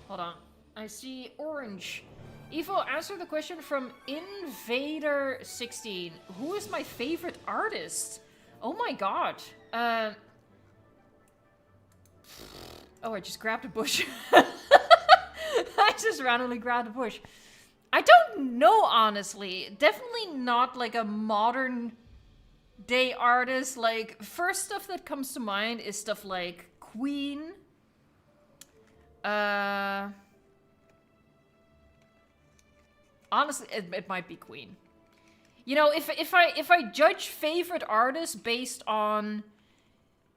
Hold on. I see orange Evo, answer the question from Invader16. Who is my favorite artist? Oh my god. Oh, I just grabbed a bush. I just randomly grabbed a bush. I don't know, honestly. Definitely not like a modern day artist. Like, first stuff that comes to mind is stuff like Queen. Honestly, it might be Queen. You know, if I judge favorite artists based on,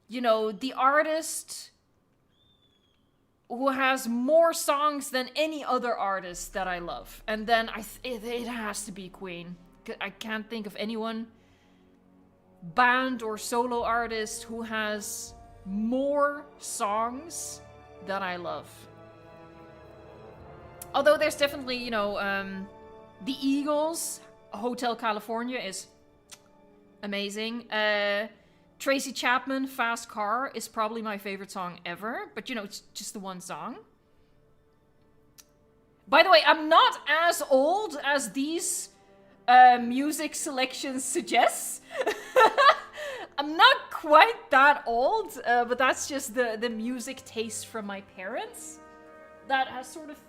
you know, the artist who has more songs than any other artist that I love, and then it has to be Queen. I can't think of anyone, band or solo artist, who has more songs that I love. Although there's definitely, you know, the Eagles, Hotel California is amazing. Tracy Chapman, Fast Car is probably my favorite song ever. But, you know, it's just the one song. By the way, I'm not as old as these music selections suggest. I'm not quite that old, but that's just the music taste from my parents that has sort of,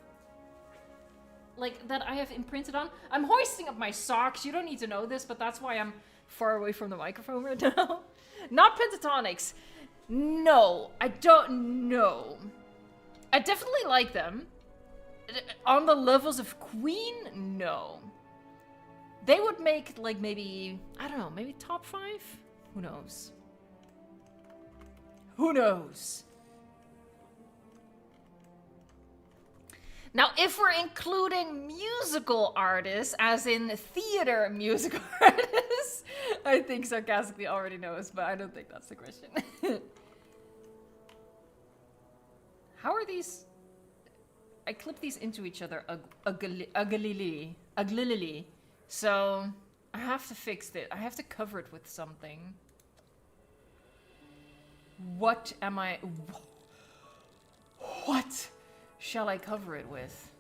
like, that I have imprinted on. I'm hoisting up my socks. You don't need to know this, but that's why I'm far away from the microphone right now. Not Pentatonics. No, I don't know. I definitely like them. On the levels of Queen, no. They would make, like, maybe, I don't know, maybe top 5? Who knows? Who knows? Now, if we're including musical artists, as in theater musical artists, I think sarcastically already knows, but I don't think that's the question. How are these? I clip these into each other uglily. So I have to fix it. I have to cover it with something. What am I? What shall I cover it with?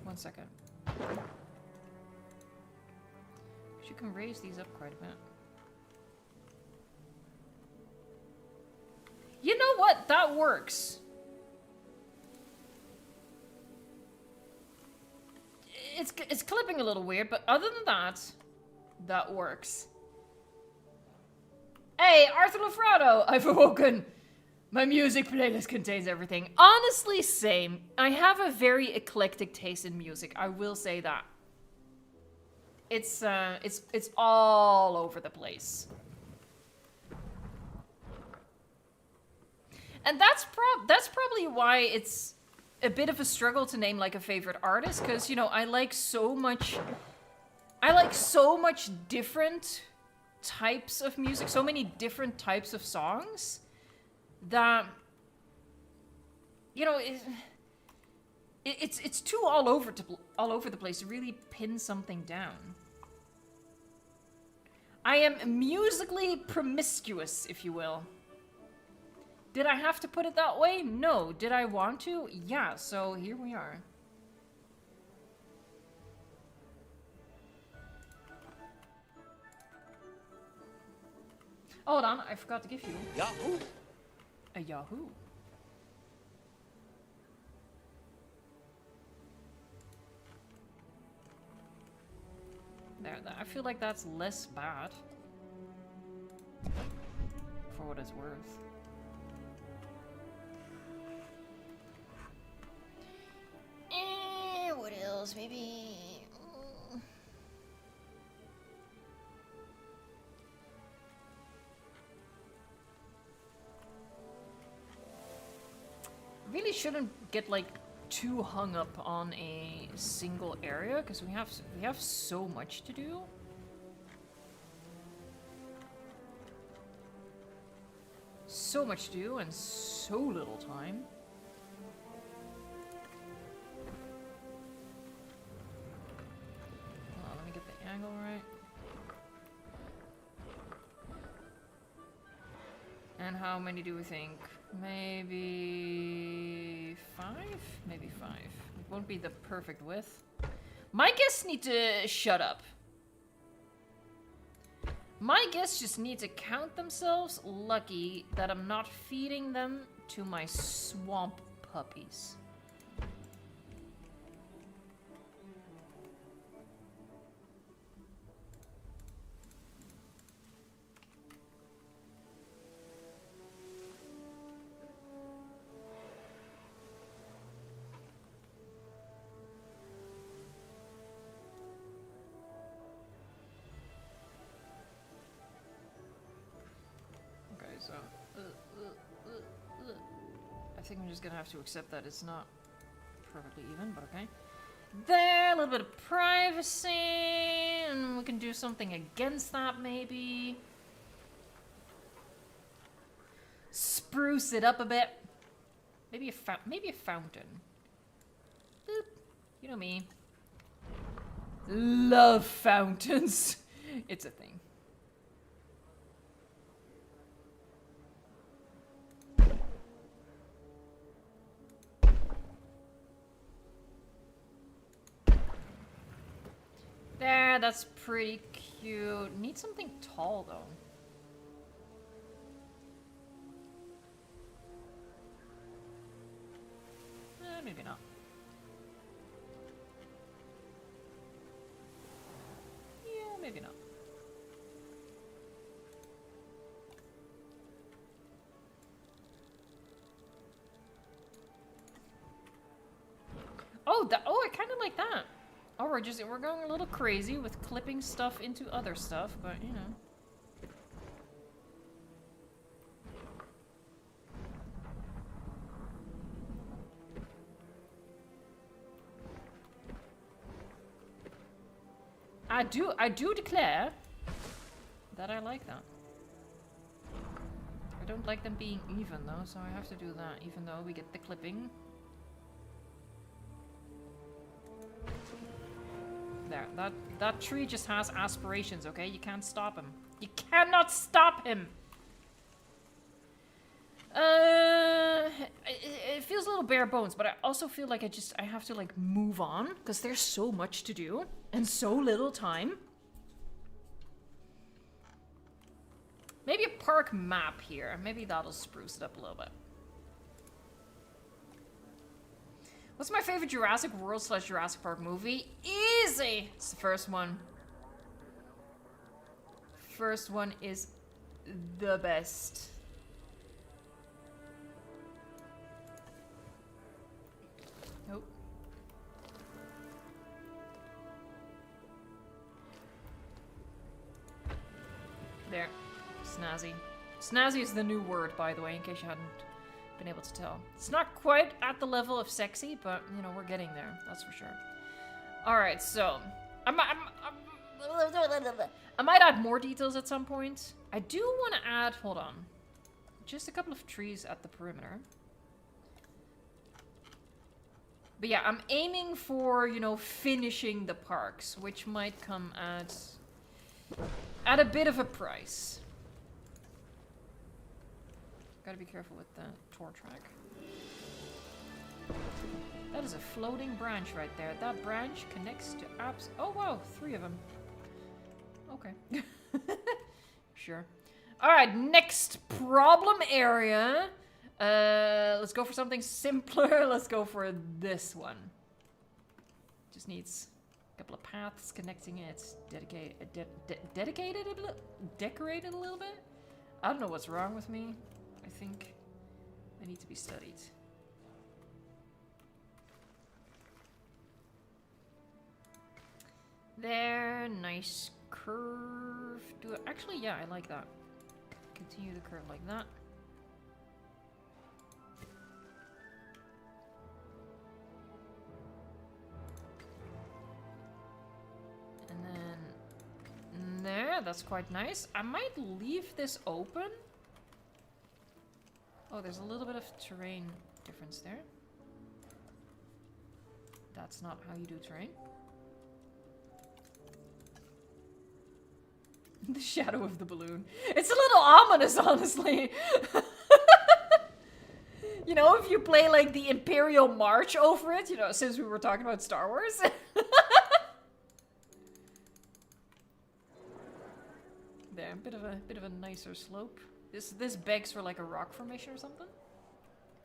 One second. You can raise these up quite a bit. You know what? That works. It's clipping a little weird, but other than that, that works. Hey, Arthur Lafrado, I've awoken. My music playlist contains everything. Honestly, same. I have a very eclectic taste in music. I will say that. It's all over the place. And that's probably why it's a bit of a struggle to name like a favorite artist, because, you know, I like so much different types of music, so many different types of songs that, you know, it's too all over the place to really pin something down. I am musically promiscuous, if you will. Did I have to put it that way? No. Did I want to? Yeah, so here we are. Hold on, I forgot to give you Yahoo! a Yahoo. There, I feel like that's less bad. For what it's worth. What else? Maybe... Really shouldn't get like too hung up on a single area, because we have so much to do. So much to do and so little time. Hold on, let me get the angle right. And how many do we think Maybe 5? Maybe 5. It won't be the perfect width. My guests need to shut up. My guests just need to count themselves lucky that I'm not feeding them to my swamp puppies. So, I think I'm just gonna have to accept that it's not perfectly even, but okay. There, a little bit of privacy, and we can do something against that, maybe. Spruce it up a bit. Maybe a fountain. Boop. You know me. Love fountains. It's a thing. There, that's pretty cute. Need something tall, though. Maybe not. Yeah, maybe not. Oh, I kind of like that. Oh, we're going a little crazy with clipping stuff into other stuff, but you know. I do declare that I like that. I don't like them being even though, so I have to do that, even though we get the clipping. There, that tree just has aspirations, okay? You can't stop him. You cannot stop him! It feels a little bare bones, but I also feel like I have to like move on, because there's so much to do, and so little time. Maybe a park map here. Maybe that'll spruce it up a little bit. What's my favorite Jurassic World / Jurassic Park movie? Easy! It's the first one. First one is the best. Nope. There. Snazzy. Snazzy is the new word, by the way, in case you hadn't been able to tell. It's not quite at the level of sexy, but, you know, we're getting there. That's for sure. Alright, so... I might add more details at some point. I do want to add... Hold on. Just a couple of trees at the perimeter. But yeah, I'm aiming for, you know, finishing the parks, which might come at a bit of a price. Gotta be careful with the tour track. That is a floating branch right there. That branch connects to apps. Oh wow, 3 of them. Okay. Sure. Alright, next problem area. Let's go for something simpler. Let's go for this one. Just needs a couple of paths connecting it. Decorated a little bit? I don't know what's wrong with me. I think I need to be studied. There, nice curve. Actually, yeah, I like that. Continue the curve like that. And then there, that's quite nice. I might leave this open. Oh, there's a little bit of terrain difference there. That's not how you do terrain. The shadow of the balloon. It's a little ominous, honestly. You know, if you play like the Imperial March over it, you know, since we were talking about Star Wars. There, a bit of a nicer slope. This begs for like a rock formation or something.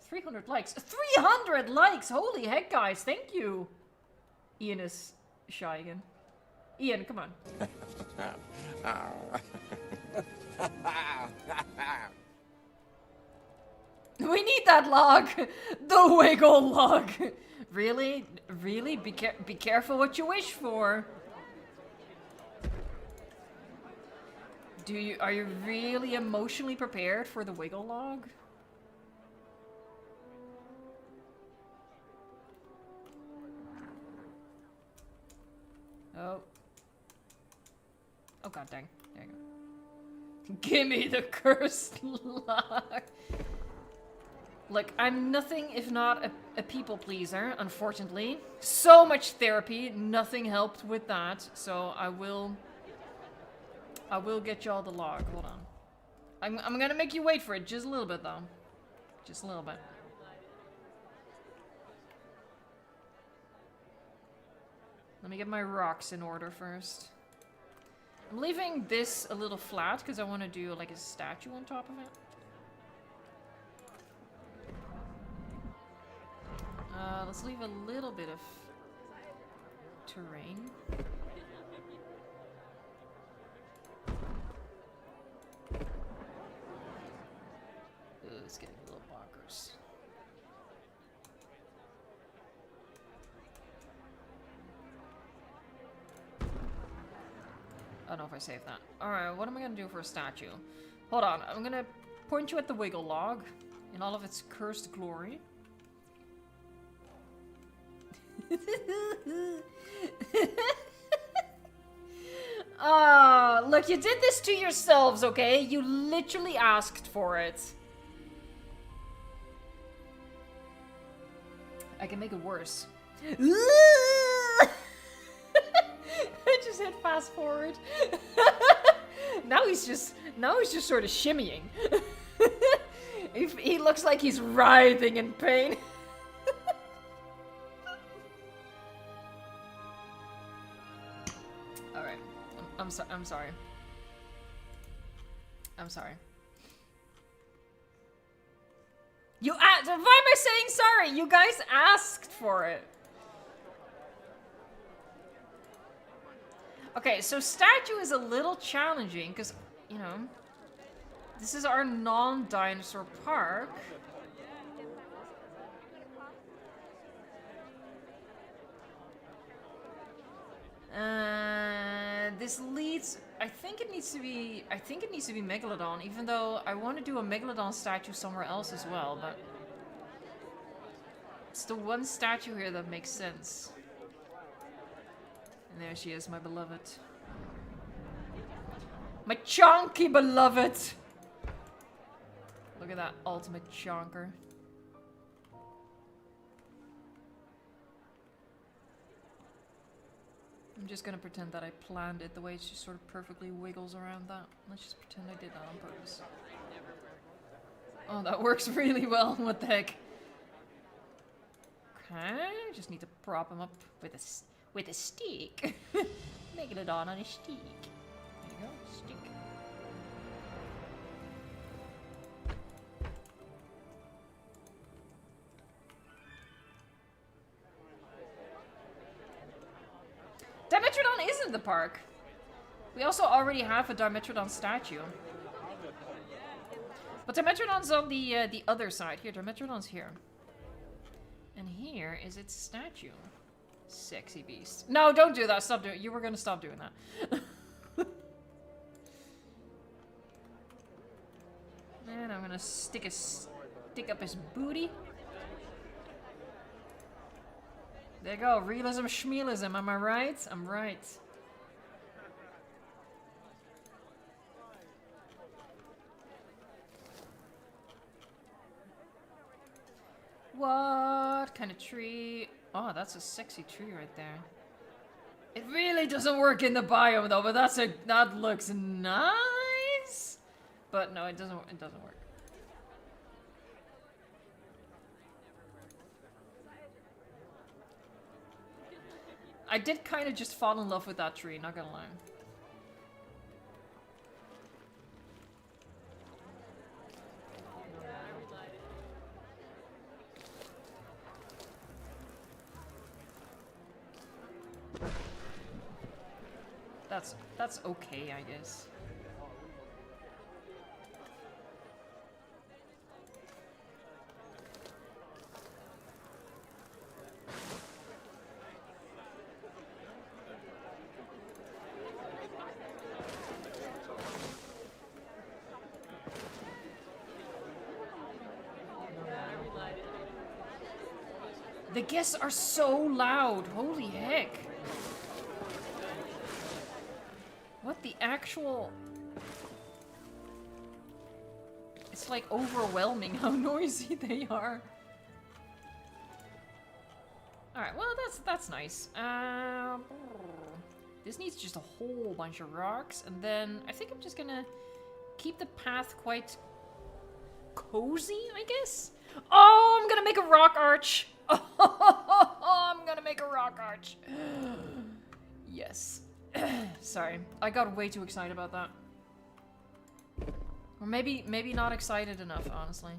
300 likes. 300 likes! Holy heck, guys, thank you. Ian is shy again. Ian, come on. We need that log! The wiggle log! Really? Really? Be careful what you wish for. Are you really emotionally prepared for the wiggle log? Oh. Oh god dang. There you go. Gimme the cursed log! Look, I'm nothing if not a people pleaser, unfortunately. So much therapy, nothing helped with that, so I will get y'all the log. Hold on. I'm gonna make you wait for it just a little bit, though. Just a little bit. Let me get my rocks in order first. I'm leaving this a little flat because I want to do like a statue on top of it. Let's leave a little bit of terrain. It's getting a little bonkers. I don't know if I saved that. Alright, what am I gonna do for a statue? Hold on, I'm gonna point you at the wiggle log in all of its cursed glory. Oh, look, you did this to yourselves, okay? You literally asked for it. I can make it worse. I just hit fast forward. Now he's just sort of shimmying. He looks like he's writhing in pain. All right, I'm sorry. I'm sorry. You asked. Why am I saying sorry? You guys asked for it. Okay, so statue is a little challenging because, you know, this is our non-dinosaur park. This leads. I think it needs to be Megalodon, even though I want to do a Megalodon statue somewhere else as well, but it's the one statue here that makes sense. And there she is, my beloved. My chonky beloved! Look at that ultimate chonker. I'm just gonna pretend that I planned it the way it just sort of perfectly wiggles around that. Let's just pretend I did that on purpose. Oh, that works really well. What the heck? Okay, just need to prop him up with a stick. Megalodon on a stick. There you go, stick. Dimetrodon is in the park. We also already have a Dimetrodon statue. But Dimetrodon's on the other side. Here, Dimetrodon's here. And here is its statue. Sexy beast. No, don't do that. Stop doing it. You were going to stop doing that. And I'm going to stick up his booty. There you go. Realism, schmealism. Am I right? I'm right. What kind of tree? Oh, that's a sexy tree right there. It really doesn't work in the biome though, but that looks nice. But no, it doesn't work. I did kind of just fall in love with that tree, not gonna lie. That's okay, I guess. The guests are so loud. Holy heck. What the actual... It's like overwhelming how noisy they are. Alright, well that's nice. This needs just a whole bunch of rocks, and then I think I'm just gonna keep the path quite cozy, I guess? Oh, I'm gonna make a rock arch! Oh, I'm gonna make a rock arch! Yes. Sorry, I got way too excited about that. Or maybe not excited enough, honestly.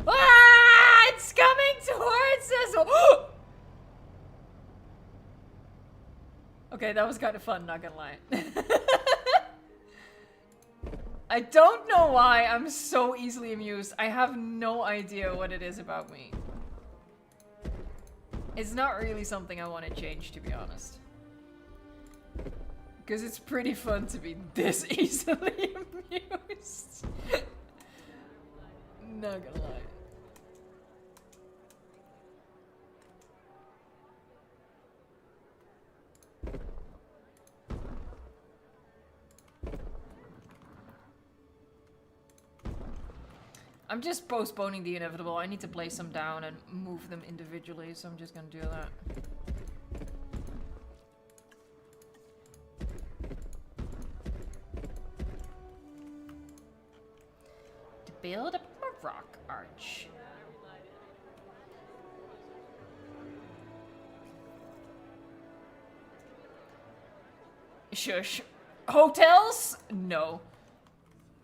Ah! It's coming towards us! Okay, that was kind of fun, not gonna lie. I don't know why I'm so easily amused. I have no idea what it is about me. It's not really something I want to change, to be honest. Because it's pretty fun to be this easily amused. Not gonna lie. I'm just postponing the inevitable. I need to place them down and move them individually, so I'm just gonna do that. To build up a rock arch. Shush. Hotels? No.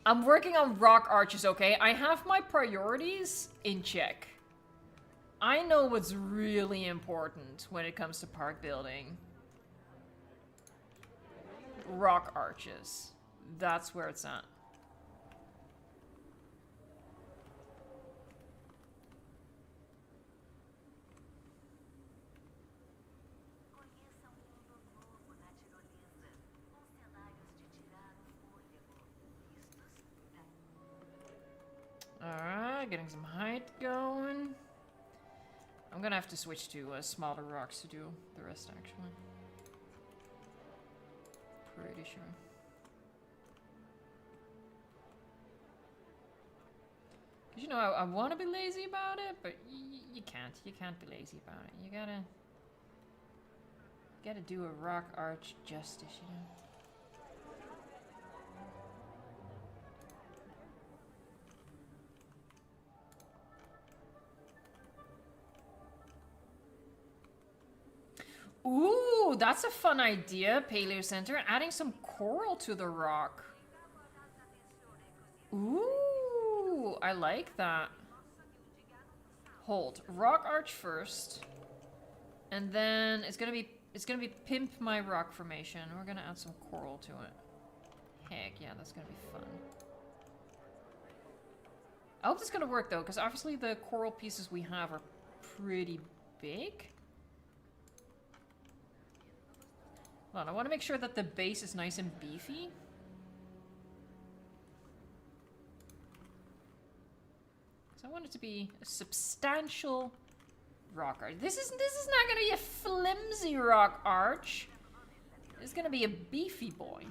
I'm working on rock arches, okay? I have my priorities in check. I know what's really important when it comes to park building. Rock arches. That's where it's at. Alright, getting some height going. I'm gonna have to switch to smaller rocks to do the rest, actually. Pretty sure. Because, you know, I want to be lazy about it, but you can't. You can't be lazy about it. You gotta do a rock arch justice, you know? Ooh, that's a fun idea, Paleo Center. Adding some coral to the rock. Ooh, I like that. Hold. Rock arch first. And then it's gonna be pimp my rock formation. We're gonna add some coral to it. Heck yeah, that's gonna be fun. I hope this is gonna work though, because obviously the coral pieces we have are pretty big. Hold on, I want to make sure that the base is nice and beefy. So I want it to be a substantial rock arch. This is not going to be a flimsy rock arch. It's going to be a beefy boy.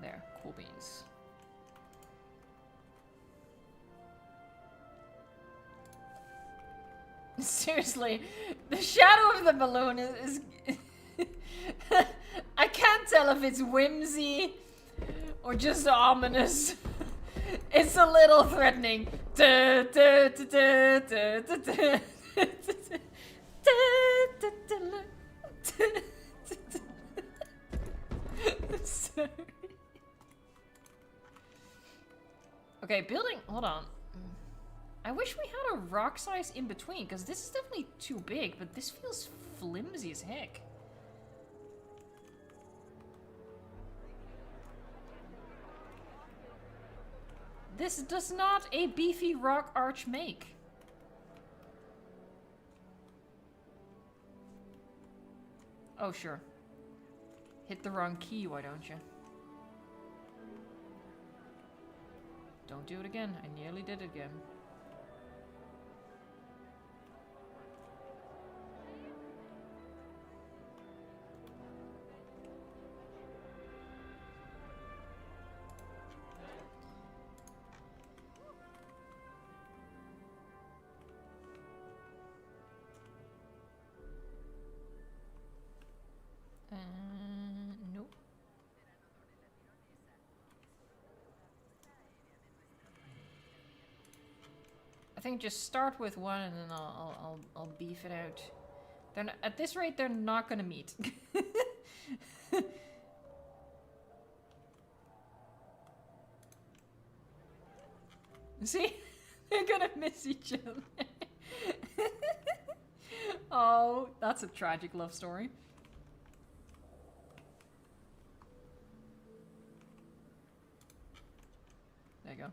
There, cool beans. Seriously, the shadow of the balloon is I can't tell if it's whimsy or just ominous. It's a little threatening. Sorry. Okay, building. Hold on. I wish we had a rock size in between, because this is definitely too big, but this feels flimsy as heck. This does not a beefy rock arch make. Oh, sure. Hit the wrong key, why don't you? Don't do it again. I nearly did it again. Nope. I think just start with one and then I'll beef it out. They're not, at this rate, they're not gonna meet. See? They're gonna miss each other. Oh, that's a tragic love story. There you go.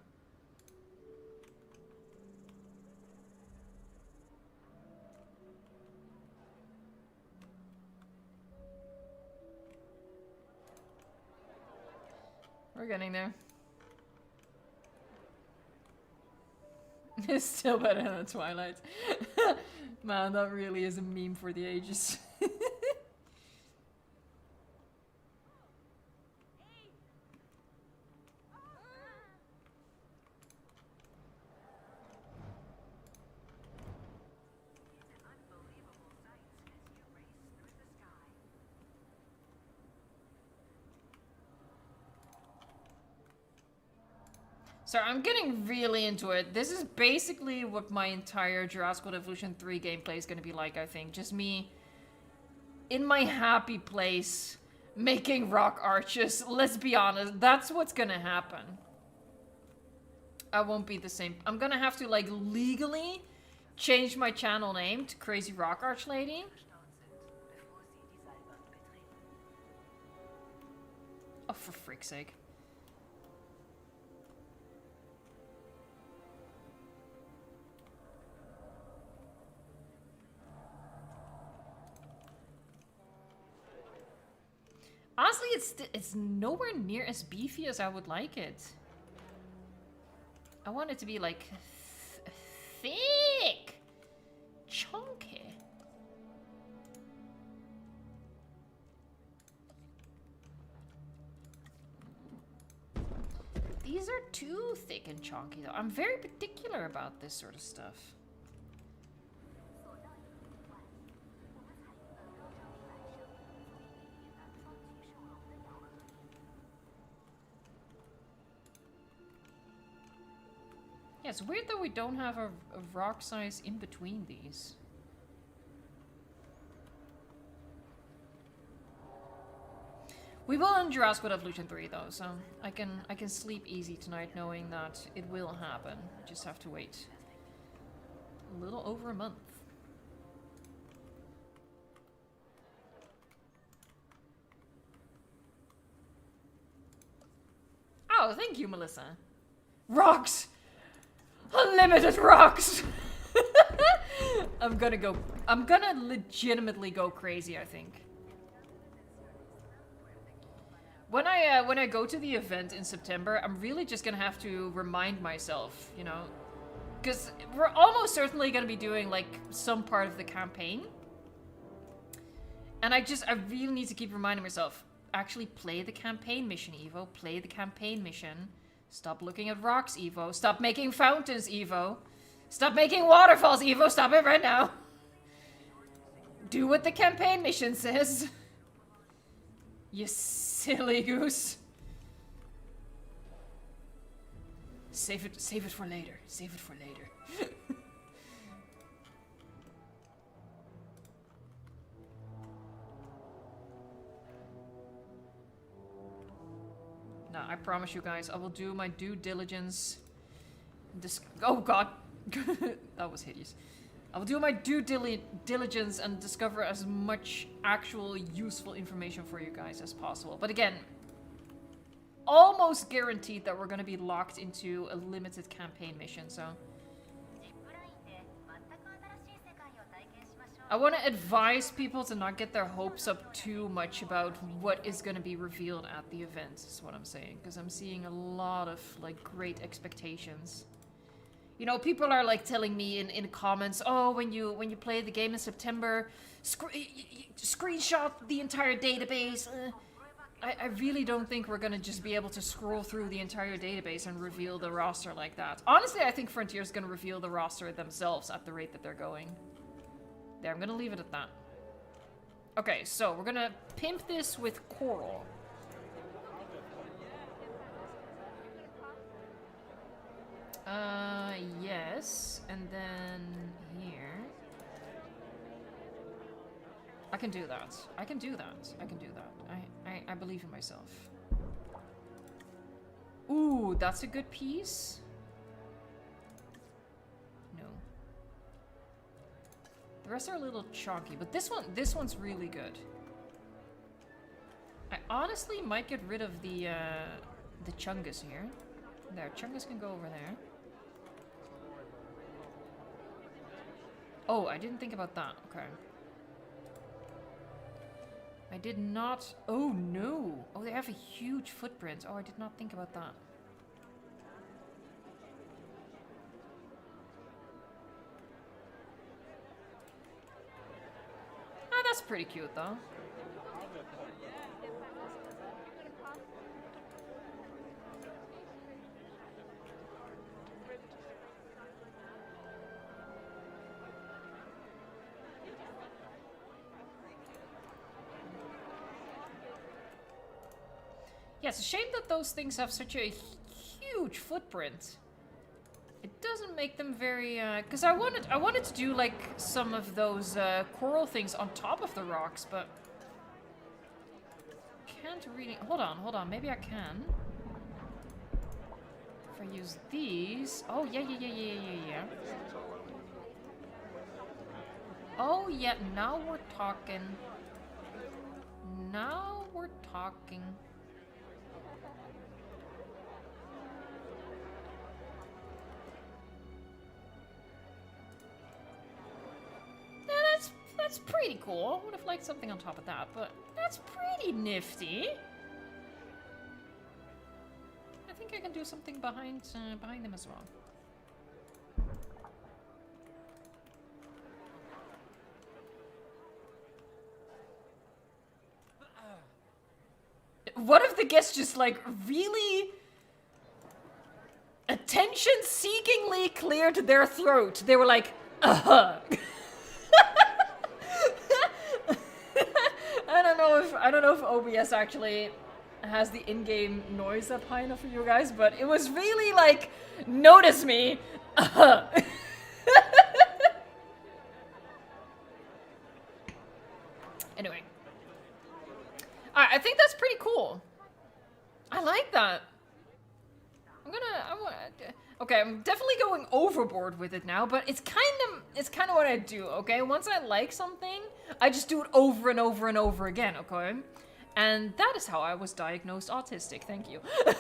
We're getting there. It's still better than Twilight. Man, that really is a meme for the ages. So I'm getting really into it. This is basically what my entire Jurassic World Evolution 3 gameplay is going to be like, I think. Just me in my happy place making rock arches. Let's be honest, that's what's going to happen. I won't be the same. I'm going to have to, like, legally change my channel name to Crazy Rock Arch Lady. Oh, for freak's sake. Honestly, it's nowhere near as beefy as I would like it. I want it to be like thick, chunky. These are too thick and chunky though. I'm very particular about this sort of stuff. Yeah, it's weird that we don't have a rock size in between these. We will in Jurassic World Evolution 3 though, so I can sleep easy tonight knowing that it will happen. I just have to wait a little over a month. Oh, thank you, Melissa. Rocks! Unlimited rocks! I'm gonna legitimately go crazy, I think. When I go to the event in September, I'm really just gonna have to remind myself, you know, because we're almost certainly gonna be doing like some part of the campaign. And I really need to keep reminding myself, actually play the campaign mission, Evo, play the campaign mission. Stop looking at rocks, Evo. Stop making fountains, Evo. Stop making waterfalls, Evo. Stop it right now. Do what the campaign mission says. You silly goose. Save it for later. Save it for later. No, I promise you guys, I will do my due diligence. Oh god. That was hideous. I will do my due diligence and discover as much actual useful information for you guys as possible. But again, almost guaranteed that we're going to be locked into a limited campaign mission, so... I want to advise people to not get their hopes up too much about what is going to be revealed at the event, is what I'm saying. Because I'm seeing a lot of, like, great expectations. You know, people are, like, telling me in comments, oh, when you play the game in September, screenshot the entire database. I really don't think we're going to just be able to scroll through the entire database and reveal the roster like that. Honestly, I think Frontier's going to reveal the roster themselves at the rate that they're going. There, I'm gonna leave it at that. Okay, so we're gonna pimp this with coral. Yes, and then here. I can do that. I can do that. I can do that. I believe in myself. Ooh, that's a good piece. The rest are a little chonky, but this one's really good. I honestly might get rid of the Chungus here. There, Chungus can go over there. Oh, I didn't think about that. Okay. I did not... Oh, no! Oh, they have a huge footprint. Oh, I did not think about that. That's pretty cute, though. Yeah, it's a shame that those things have such a huge footprint. It doesn't make them very, because I wanted to do, like, some of those, coral things on top of the rocks, but... Can't really... Hold on, maybe I can. If I use these... Oh, yeah. Oh, yeah, now we're talking. Now we're talking. That's pretty cool. I would have liked something on top of that, but that's pretty nifty. I think I can do something behind them as well. What if the guests just, like, really attention-seekingly cleared their throat? They were like, I don't know if OBS actually has the in-game noise up high enough for you guys, but it was really like, notice me. Anyway. I think that's pretty cool. I like that. Okay, I'm definitely going overboard with it now, but it's kind of what I do, okay? Once I like something, I just do it over and over and over again, okay? And that is how I was diagnosed autistic, thank you. Oh,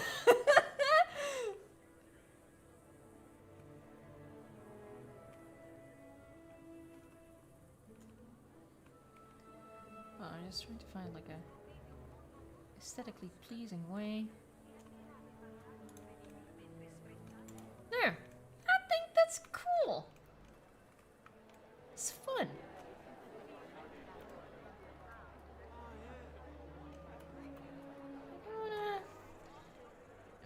I'm just trying to find like a aesthetically pleasing way. There. I think that's cool. It's fun.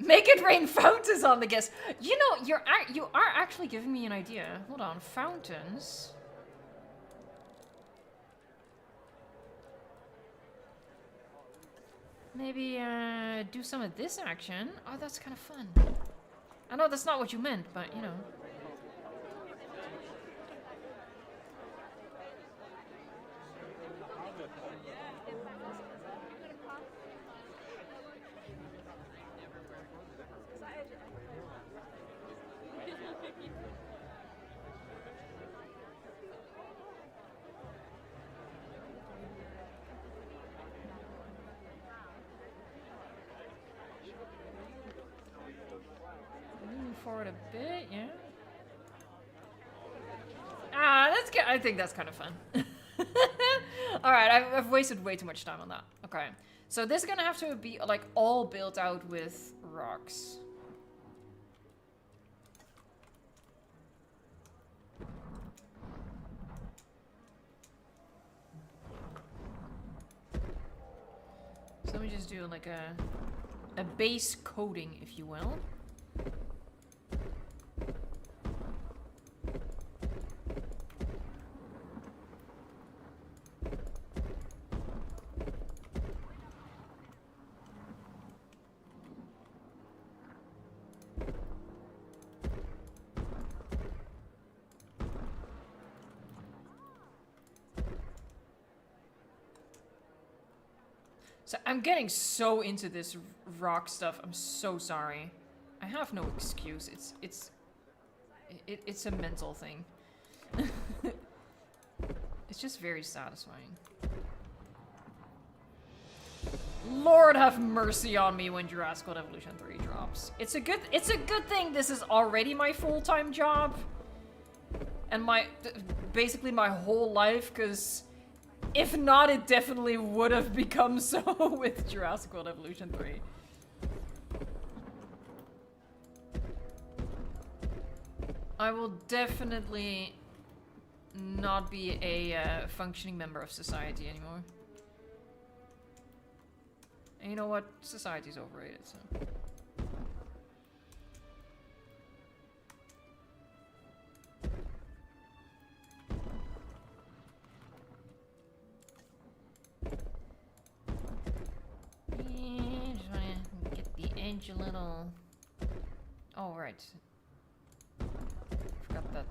Make it rain fountains on the guests. You know, you are actually giving me an idea. Hold on, fountains. Maybe do some of this action. Oh, that's kind of fun. I know that's not what you meant, but you know. Forward a bit, yeah. Ah, that's good. I think that's kind of fun. All right, I've wasted way too much time on that. Okay, so this is gonna have to be like all built out with rocks. So let me just do like a base coating, if you will. So I'm getting so into this rock stuff. I'm so sorry. I have no excuse. It's a mental thing. It's just very satisfying. Lord have mercy on me when Jurassic World Evolution 3 drops. It's a good thing this is already my full-time job. And basically my whole life, because if not, it definitely would have become so with Jurassic World Evolution 3. I will definitely not be a functioning member of society anymore. And you know what? Society's overrated, so. Just wanna get the edge a little. Oh, right. Forgot that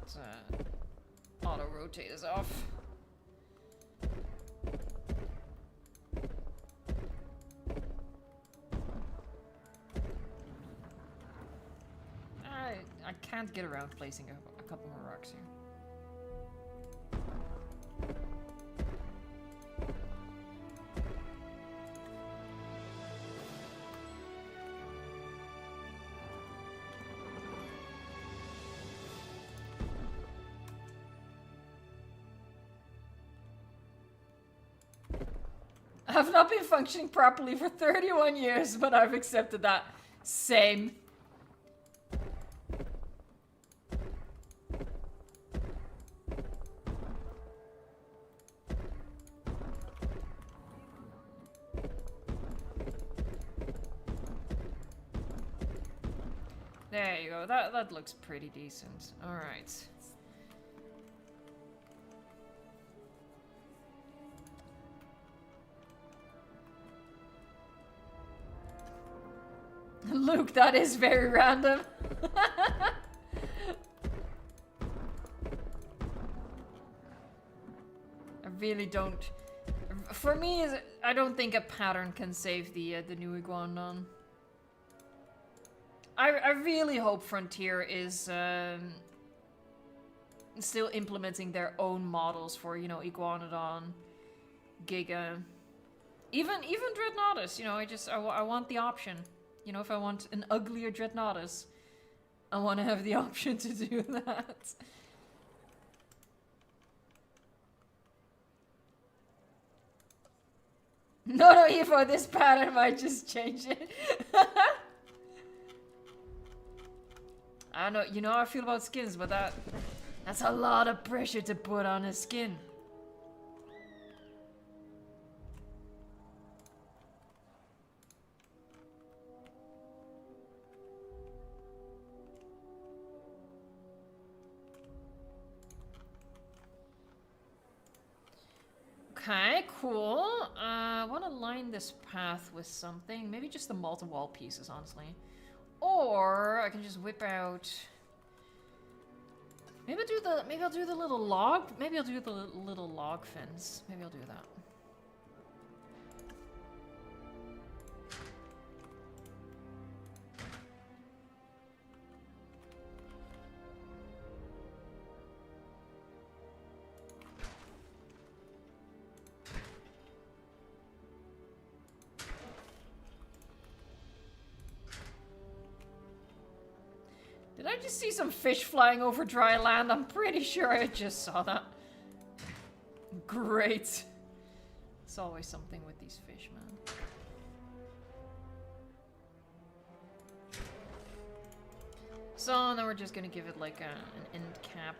auto rotate is off. I can't get around placing a couple more rocks here. I've not been functioning properly for 31 years, but I've accepted that. Same. There you go. That looks pretty decent. All right. Luke, that is very random. I really don't. For me, I don't think a pattern can save the new Iguanodon. I really hope Frontier is still implementing their own models for, you know, Iguanodon, Giga, even Dreadnoughtus. You know, I want the option. You know, if I want an uglier Dreadnoughtus, I want to have the option to do that. No, Evo, this pattern might just change it. I don't know, you know how I feel about skins, but that's a lot of pressure to put on a skin. Okay, cool. I want to line this path with something. Maybe just the multi-wall pieces, honestly. Or I can just whip out... Maybe I'll do the little log. Maybe I'll do the little log fins. Maybe I'll do that. Did I just see some fish flying over dry land? I'm pretty sure I just saw that. Great. It's always something with these fish, man. So now we're just gonna give it like an end cap.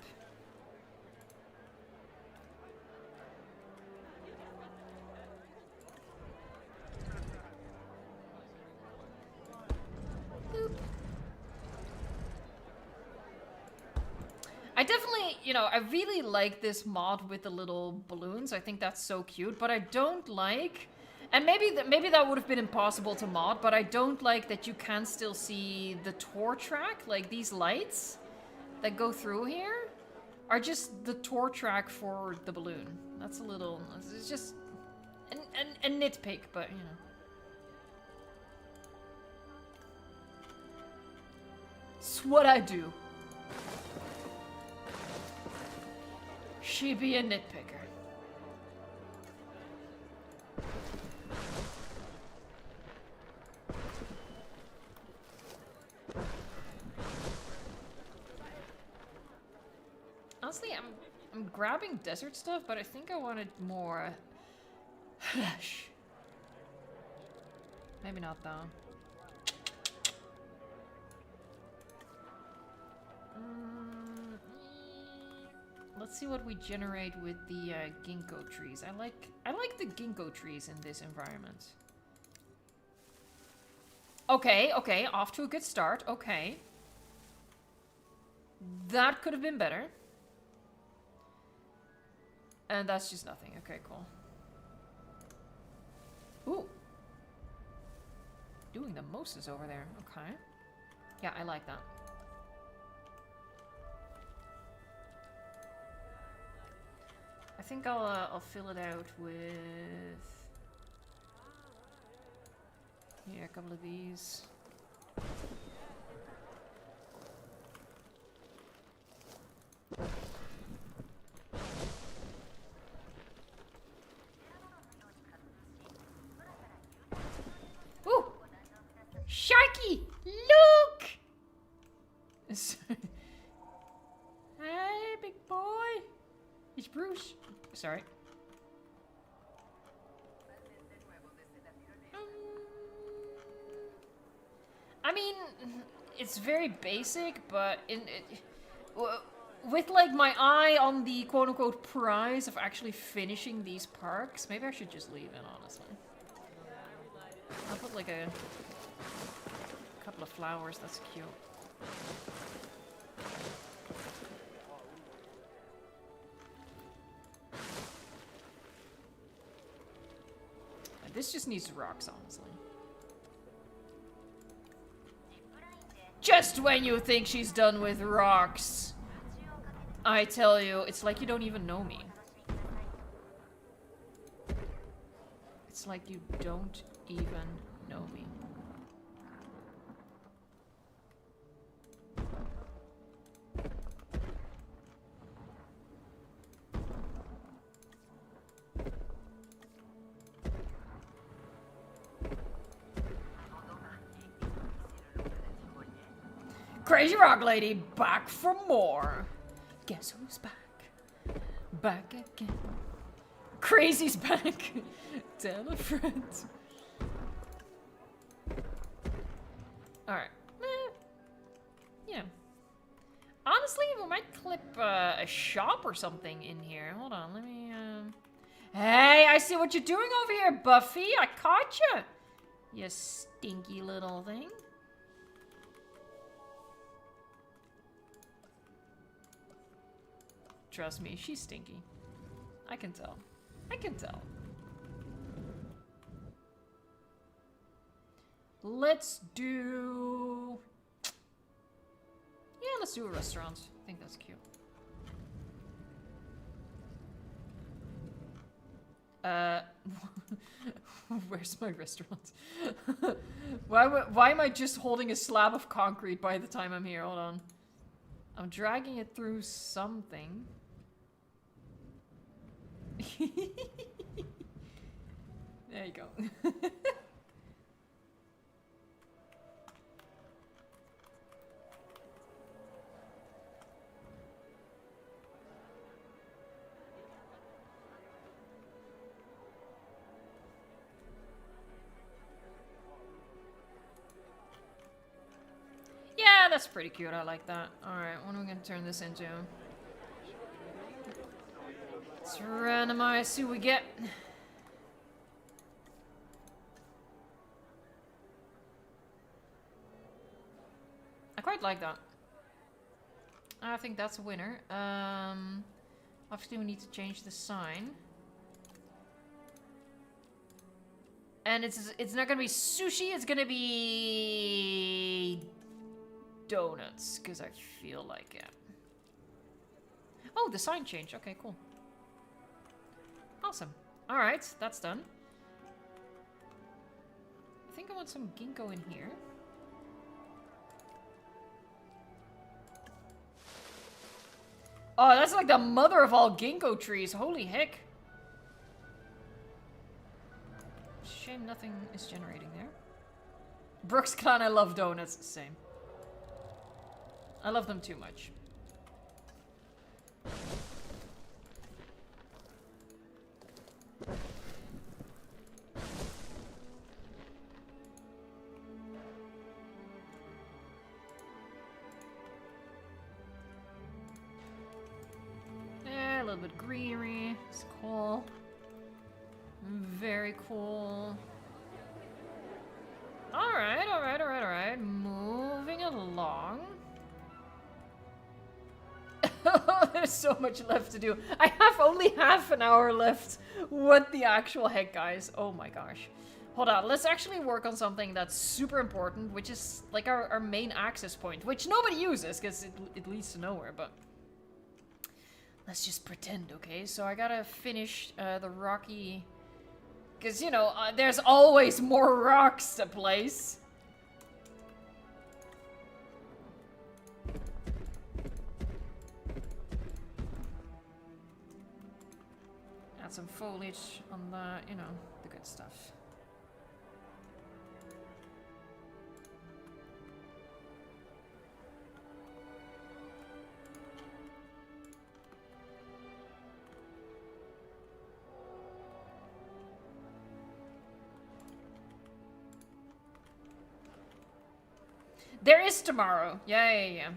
Boop. I definitely, you know, I really like this mod with the little balloons. I think that's so cute, but I don't like, and maybe that would have been impossible to mod, but I don't like that you can still see the tour track, like these lights that go through here are just the tour track for the balloon. That's a little, it's just a nitpick, but you know. It's what I do. She be a nitpicker. Honestly, I'm grabbing desert stuff, but I think I wanted more flesh. Maybe not though. Let's see what we generate with the ginkgo trees. I like the ginkgo trees in this environment. Okay, okay, off to a good start. Okay. That could have been better. And that's just nothing. Okay, cool. Ooh. Doing the Moses over there. Okay. Yeah, I like that. I think I'll fill it out with... Yeah, a couple of these. Ooh! Sharky! Look! Hey, big boy! It's Bruce. Sorry. I mean, it's very basic, but with like my eye on the quote-unquote prize of actually finishing these parks, maybe I should just leave it, honestly. I'll put like a couple of flowers, that's cute. This just needs rocks, honestly. Just when you think she's done with rocks, I tell you, it's like you don't even know me. It's like you don't even know me. Crazy Rock Lady, back for more. Guess who's back? Back again. Crazy's back. Tell a friend. Alright. Yeah. Honestly, we might clip a shop or something in here. Hold on, let me... Hey, I see what you're doing over here, Buffy. I caught you. You stinky little thing. Trust me, she's stinky. I can tell. I can tell. Let's do... Yeah, let's do a restaurant. I think that's cute. Where's my restaurant? Why am I just holding a slab of concrete by the time I'm here? Hold on. I'm dragging it through something. There you go. Yeah, that's pretty cute. I like that. Alright, what are we gonna turn this into? Let's randomize, see what we get. I quite like that. I think that's a winner. Obviously we need to change the sign. And it's not gonna be sushi, it's gonna be donuts, because I feel like it. Oh, the sign changed. Okay, cool. Awesome. Alright, that's done. I think I want some ginkgo in here. Oh, that's like the mother of all ginkgo trees. Holy heck. Shame nothing is generating there. Brooks Clan, I love donuts. Same. I love them too much. Yeah, a little bit greenery. It's cool. Very cool. Alright, alright, alright, alright. Moving along. There's so much left to do. I have only half an hour left. What the actual heck, guys? Oh my gosh. Hold on, let's actually work on something that's super important, which is like our main access point, which nobody uses because it leads to nowhere, but let's just pretend, okay? So I gotta finish the rocky... Because, you know, there's always more rocks to place. Add some foliage on the, you know, the good stuff. There is tomorrow. Yeah.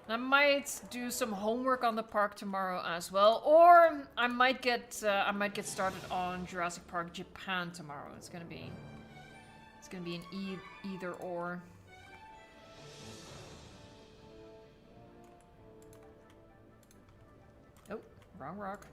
I might do some homework on the park tomorrow as well, or I might get started on Jurassic Park Japan tomorrow. It's gonna be an either or. Oh, wrong rock.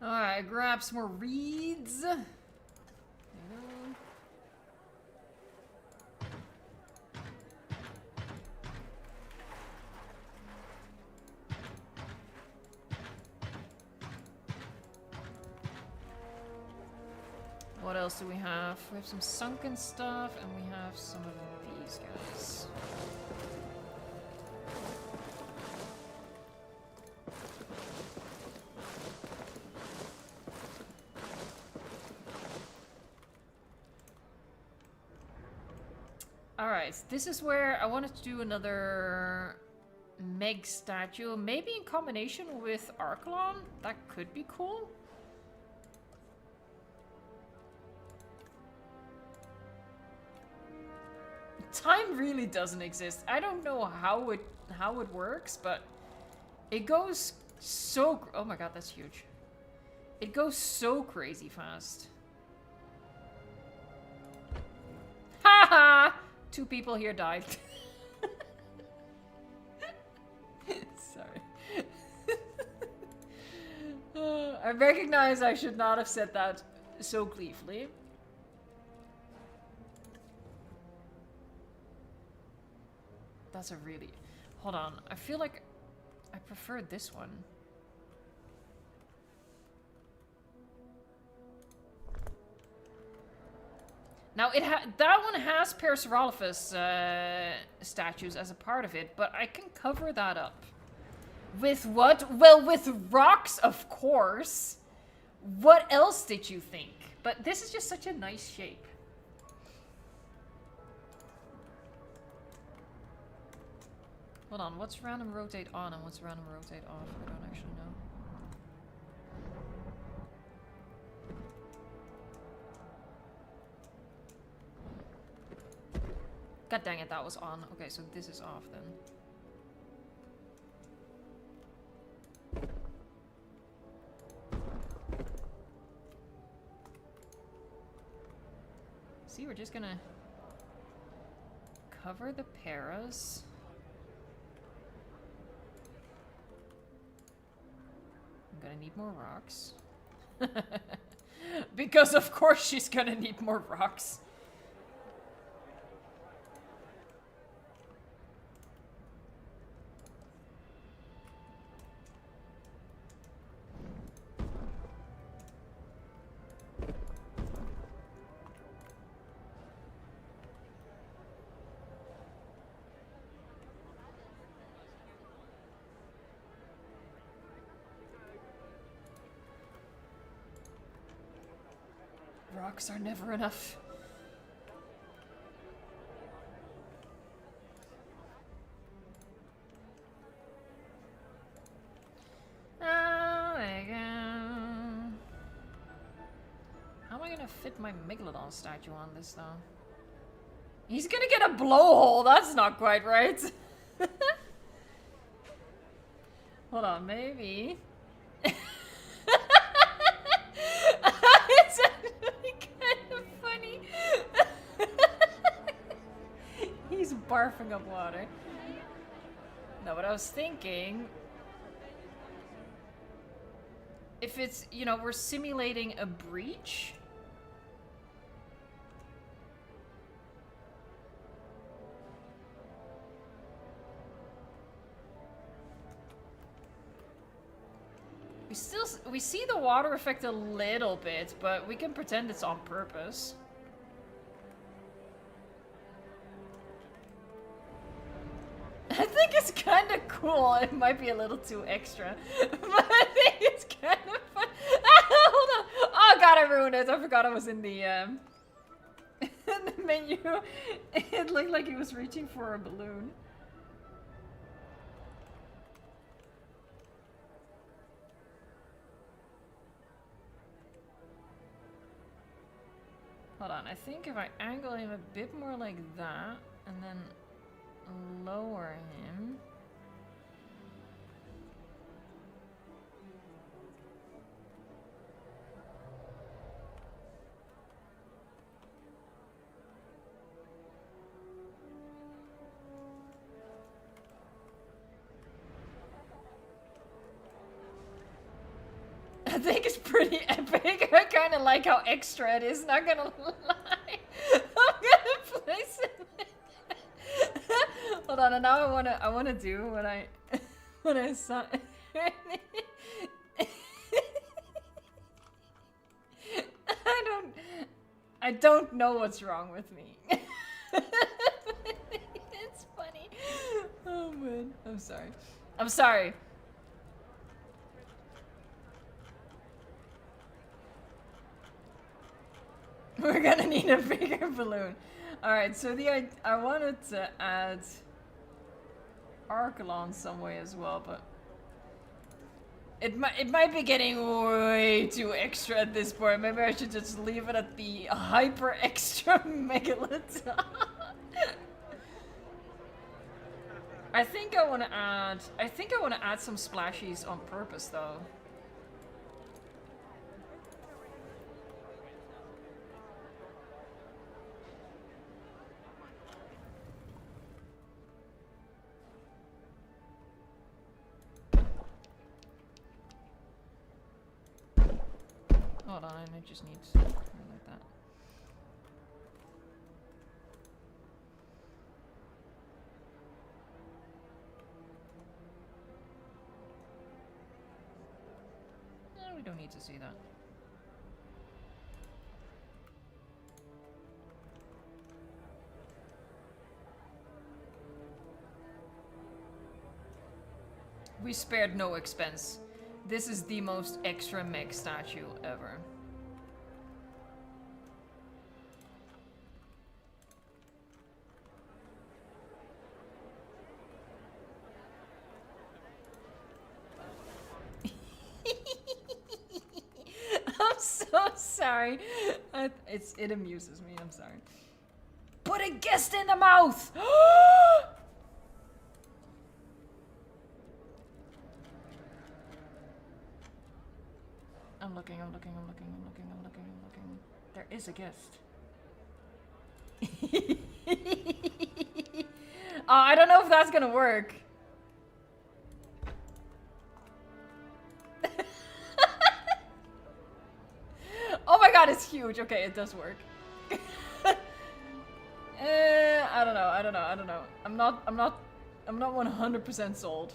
Alright, grab some more reeds. There you go. What else do we have? We have some sunken stuff, and we have some of these guys. Alright, this is where I wanted to do another Meg statue, maybe in combination with Archelon. That could be cool. time really doesn't exist. I don't know how it works, but it goes so... Oh my god, that's huge. It goes so crazy fast. Haha! 2 people here died. Sorry. I recognize I should not have said that so gleefully. That's a really... Hold on. I feel like I prefer this one. Now, that one has Parasaurolophus statues as a part of it, but I can cover that up. With what? Well, with rocks, of course. What else did you think? But this is just such a nice shape. Hold on, what's random rotate on and what's random rotate off? I don't actually know. God dang it, that was on. Okay, so this is off then. See, we're just gonna cover the paras. I'm gonna need more rocks. Because of course she's gonna need more rocks. Rocks are never enough. Oh my god. How am I gonna fit my Megalodon statue on this though? He's gonna get a blowhole, that's not quite right. Hold on, maybe. It's actually kind of funny. He's barfing up water. No, but I was thinking, if it's, you know, we're simulating a breach. We see the water effect a little bit, but we can pretend it's on purpose. I think it's kind of cool. It might be a little too extra, but I think it's kind of fun. Hold on. Oh god, I ruined it. I forgot I was in the in the menu. It looked like he was reaching for a balloon. Hold on, I think if I angle him a bit more like that, and then lower him. I think it's pretty epic. I kind of like how extra it is, not gonna lie. I'm gonna place it. Hold on, and now I wanna do what I saw. I don't know what's wrong with me. It's funny. Oh man, I'm sorry. I'm sorry. We're gonna need a bigger balloon. Alright, so I wanted to add Archelon some way as well, but it might be getting way too extra at this point. Maybe I should just leave it at the hyper extra megalodon. I think I want to add some splashies on purpose though. Hold on, I just need something like that. No, we don't need to see that. We spared no expense. This is the most extra mech statue ever. I'm so sorry. It amuses me, I'm sorry. Put a guest in the mouth! I'm looking. There is a guest. Oh, I don't know if that's gonna work. Oh my god, it's huge. Okay, it does work. I don't know. I'm not 100% sold.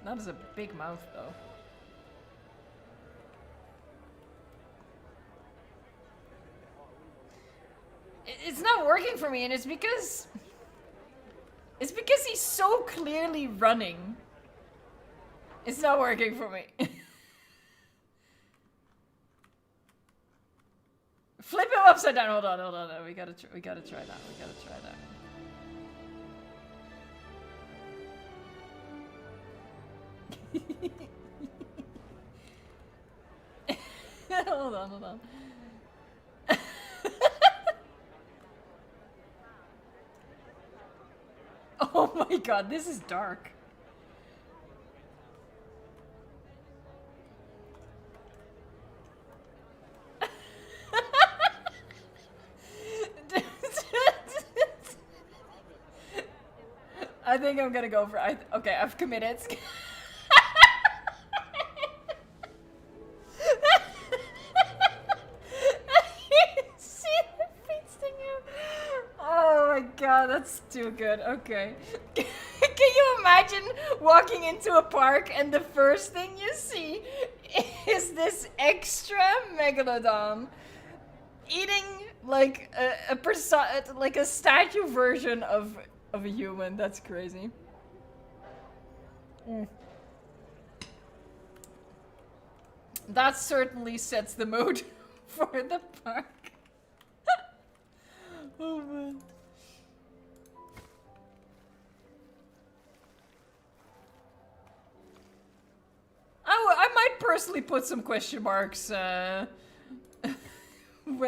That is a big mouth, though. It's not working for me, and it's because he's so clearly running. It's not working for me. Flip him upside down. Hold on. We gotta try that. Hold on. Oh my god, this is dark. I think I'm gonna go for okay, I've committed. God, that's too good. Okay. Can you imagine walking into a park and the first thing you see is this extra megalodon eating like a statue version of a human? That's crazy. That certainly sets the mood for the park. Oh man. I might personally put some question marks when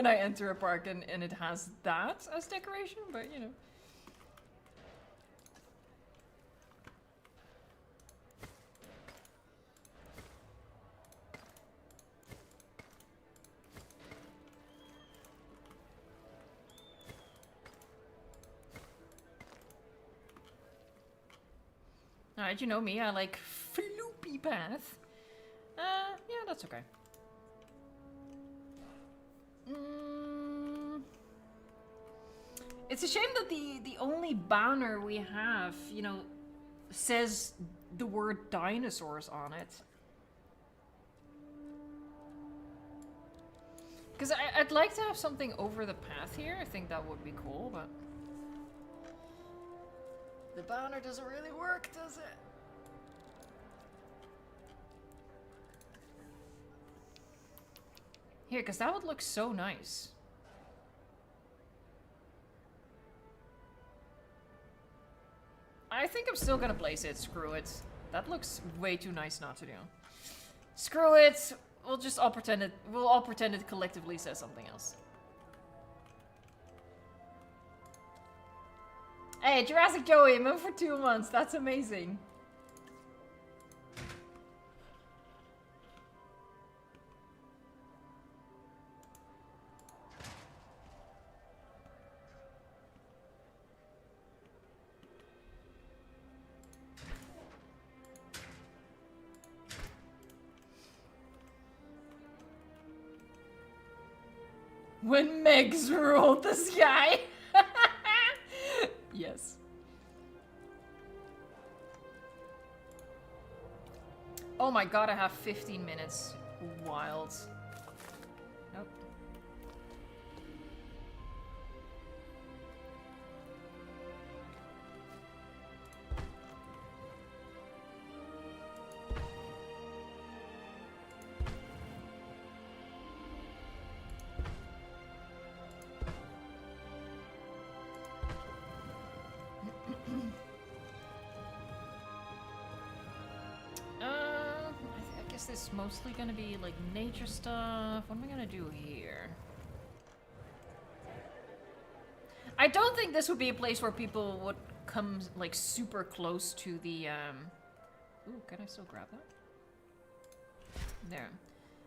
I enter a park and it has that as decoration, but you know. Alright, you know me, I like floopy path. Yeah, that's okay. It's a shame that the only banner we have, you know, says the word dinosaurs on it. Because I'd like to have something over the path here. I think that would be cool, but the banner doesn't really work, does it? Here, because that would look so nice. I think I'm still gonna place it. Screw it. That looks way too nice not to do. Screw it. We'll just all pretend it. We'll all pretend it collectively says something else. Hey, Jurassic Joey, move for 2 months. That's amazing. When Megs ruled the sky. Yes. Oh my god, I have 15 minutes. Wild. Nope. I guess this is mostly gonna be like nature stuff. What am I gonna do here? I don't think this would be a place where people would come like super close to the Ooh, can I still grab that? There.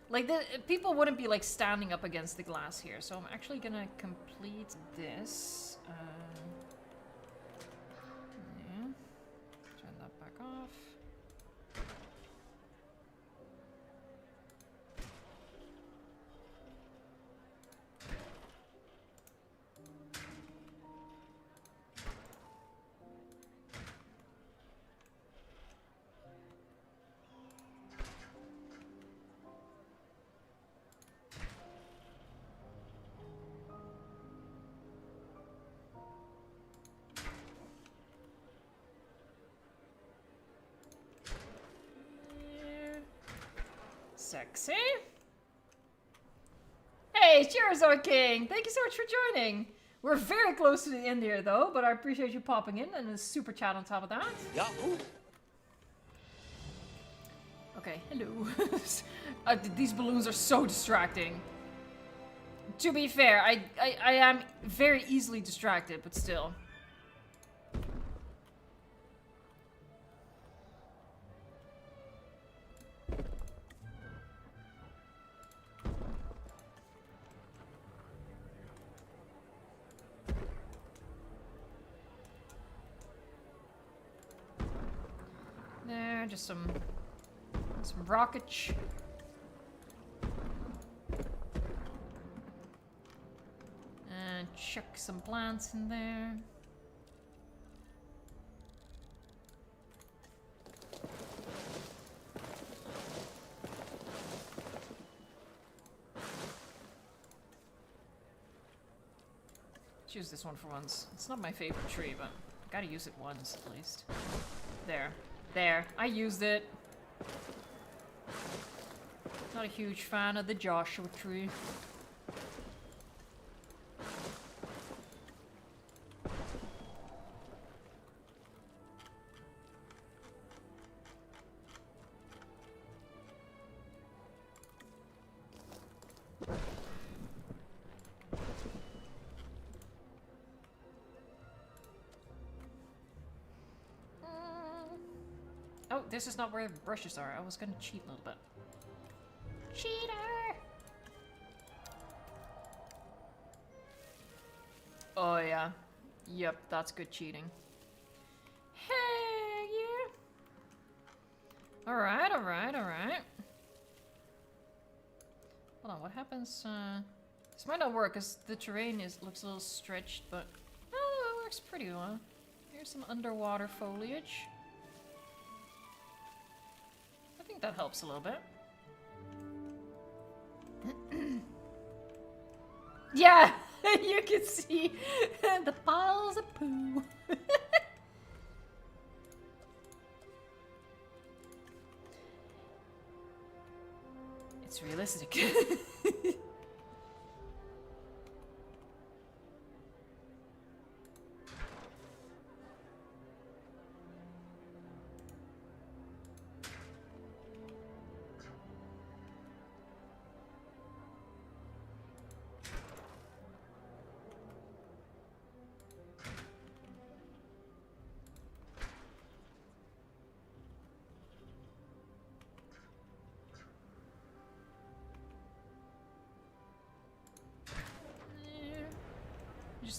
Like the people wouldn't be like standing up against the glass here, so I'm actually gonna complete this. Yeah. Turn that back off. Sexy. Hey, Charizard King! Thank you so much for joining. We're very close to the end here, though, but I appreciate you popping in and a super chat on top of that. Yahoo! Okay, hello. These balloons are so distracting. To be fair, I am very easily distracted, but still. There, just some rockage. And chuck some plants in there. Choose this one for once. It's not my favorite tree, but I gotta use it once at least. There. There. I used it. Not a huge fan of the Joshua tree. Oh, this is not where the brushes are. I was gonna cheat a little bit. Cheater! Oh yeah. Yep, that's good cheating. Hey, yeah. Alright, alright, alright. Hold on, what happens? This might not work because the terrain looks a little stretched, but oh, it works pretty well. Here's some underwater foliage. I think that helps a little bit. Yeah, you can see the piles of poo. It's realistic.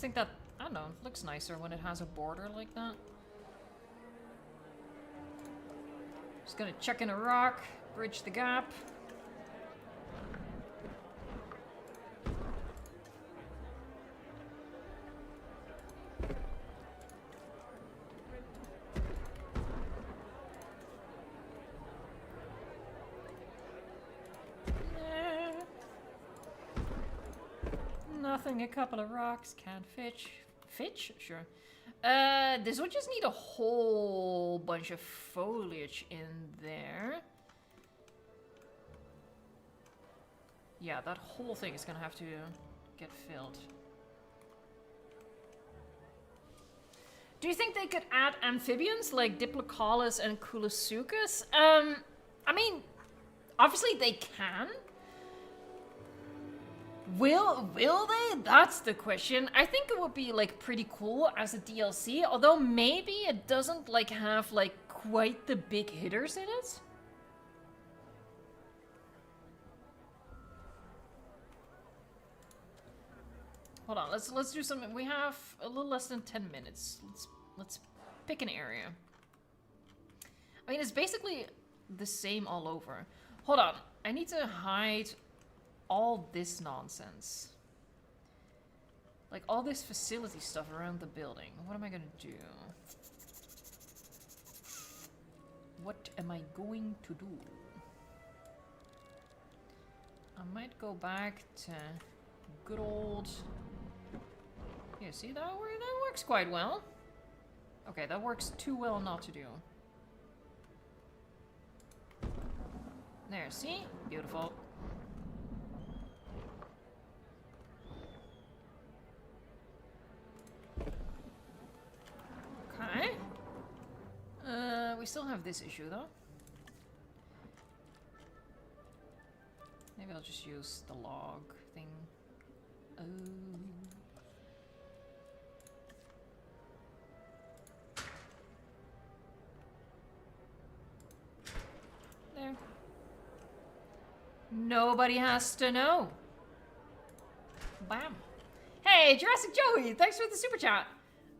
just think that, I don't know, it looks nicer when it has a border like that. Just gonna chuck in a rock, bridge the gap. Nothing, a couple of rocks, can't fitch. Fitch? Sure. This would just need a whole bunch of foliage in there. Yeah, that whole thing is gonna have to get filled. Do you think they could add amphibians like Diplocalus and Kulosuchus? I mean, obviously they can. Will they? That's the question. I think it would be like pretty cool as a DLC, although maybe it doesn't like have like quite the big hitters in it. Hold on, let's do something. We have a little less than 10 minutes. Let's pick an area. I mean, it's basically the same all over. Hold on, I need to hide all this nonsense. Like all this facility stuff around the building. What am I gonna do? What am I going to do? I might go back to good old... Yeah, see, that works quite well. Okay, that works too well not to do. There, see? Beautiful. Okay. We still have this issue though. Maybe I'll just use the log thing. Oh. There. Nobody has to know. Bam. Hey, Jurassic Joey, thanks for the super chat.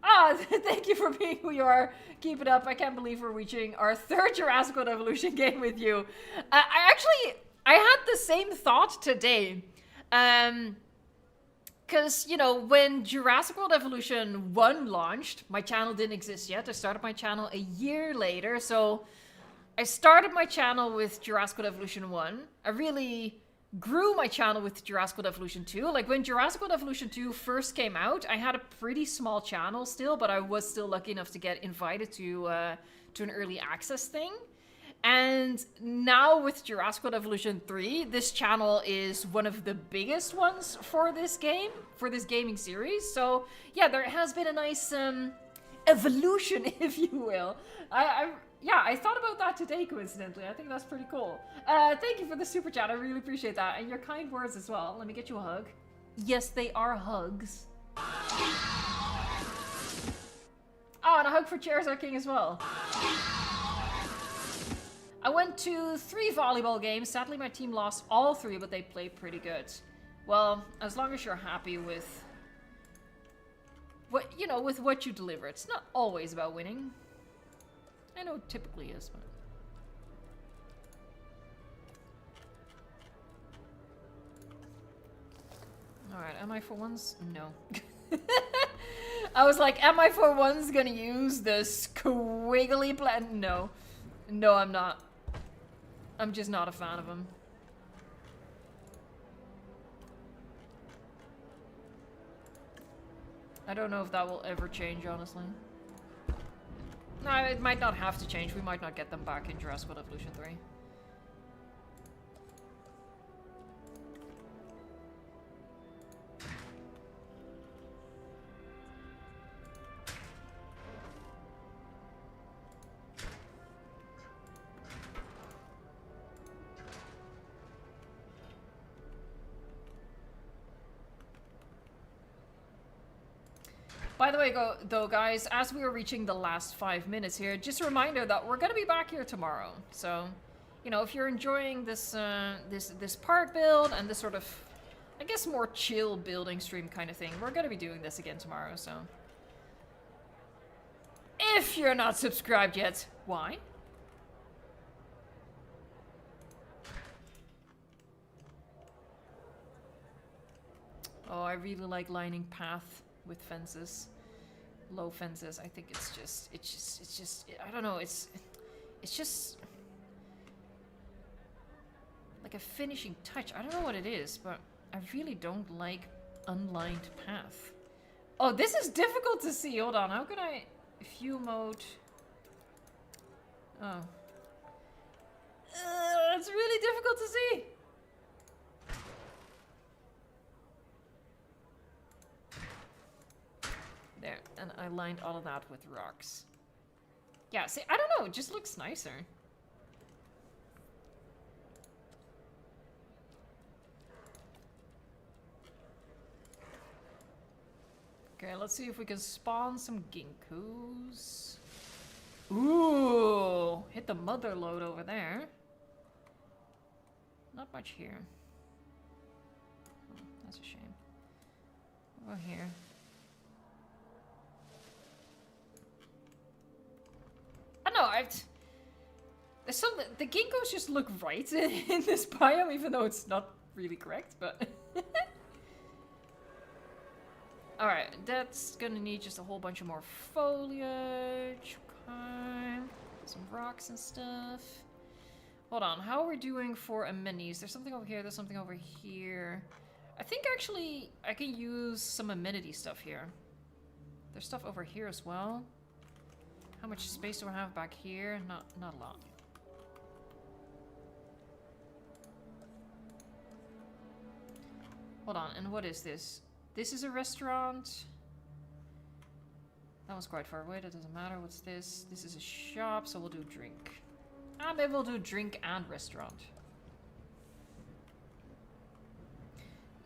Ah, thank you for being who you are. Keep it up. I can't believe we're reaching our third Jurassic World Evolution game with you. I had the same thought today. Because, you know, when Jurassic World Evolution 1 launched, my channel didn't exist yet. I started my channel a year later. So I started my channel with Jurassic World Evolution 1. I really grew my channel with Jurassic World Evolution 2. Like, when Jurassic World Evolution 2 first came out, I had a pretty small channel still, but I was still lucky enough to get invited to an early access thing. And now with Jurassic World Evolution 3, this channel is one of the biggest ones for this game, for this gaming series. So, yeah, there has been a nice evolution, if you will. Yeah, I thought about that today, coincidentally. I think that's pretty cool. Thank you for the super chat. I really appreciate that. And your kind words as well. Let me get you a hug. Yes, they are hugs. Oh, and a hug for Charizard King as well. I went to 3 volleyball games. Sadly, my team lost all 3, but they played pretty good. Well, as long as you're happy with what, you know, with what you deliver. It's not always about winning. I know it typically is, but... Alright, am I for once? No. I was like, am I for once gonna use the squiggly plant? No. No, I'm not. I'm just not a fan of them. I don't know if that will ever change, honestly. No, it might not have to change. We might not get them back in Jurassic World Evolution 3. By the way, though, guys, as we are reaching the last 5 minutes here, just a reminder that we're gonna be back here tomorrow. So, you know, if you're enjoying this this park build and this sort of I guess more chill building stream kind of thing. We're gonna be doing this again tomorrow, so. If you're not subscribed yet, why? Oh, I really like lining path with fences. Low fences. I think it's just, I don't know, it's just like a finishing touch. I don't know what it is, but I really don't like unlined path. Oh, this is difficult to see. Hold on, how can I view mode? Oh. It's really difficult to see. There, and I lined all of that with rocks. Yeah, see, I don't know, it just looks nicer. Okay, let's see if we can spawn some ginkgos. Ooh, hit the mother lode over there. Not much here. Oh, that's a shame. Over here. I don't know, there's something, the ginkgos just look right in this biome, even though it's not really correct, but... Alright, that's gonna need just a whole bunch of more foliage. Okay. Some rocks and stuff. Hold on, how are we doing for amenities? There's something over here, there's something over here. I think actually I can use some amenity stuff here. There's stuff over here as well. How much space do I have back here? Not a lot. Hold on, and what is this? This is a restaurant. That was quite far away, that doesn't matter. What's this? This is a shop, so we'll do drink. Ah, maybe we'll do drink and restaurant.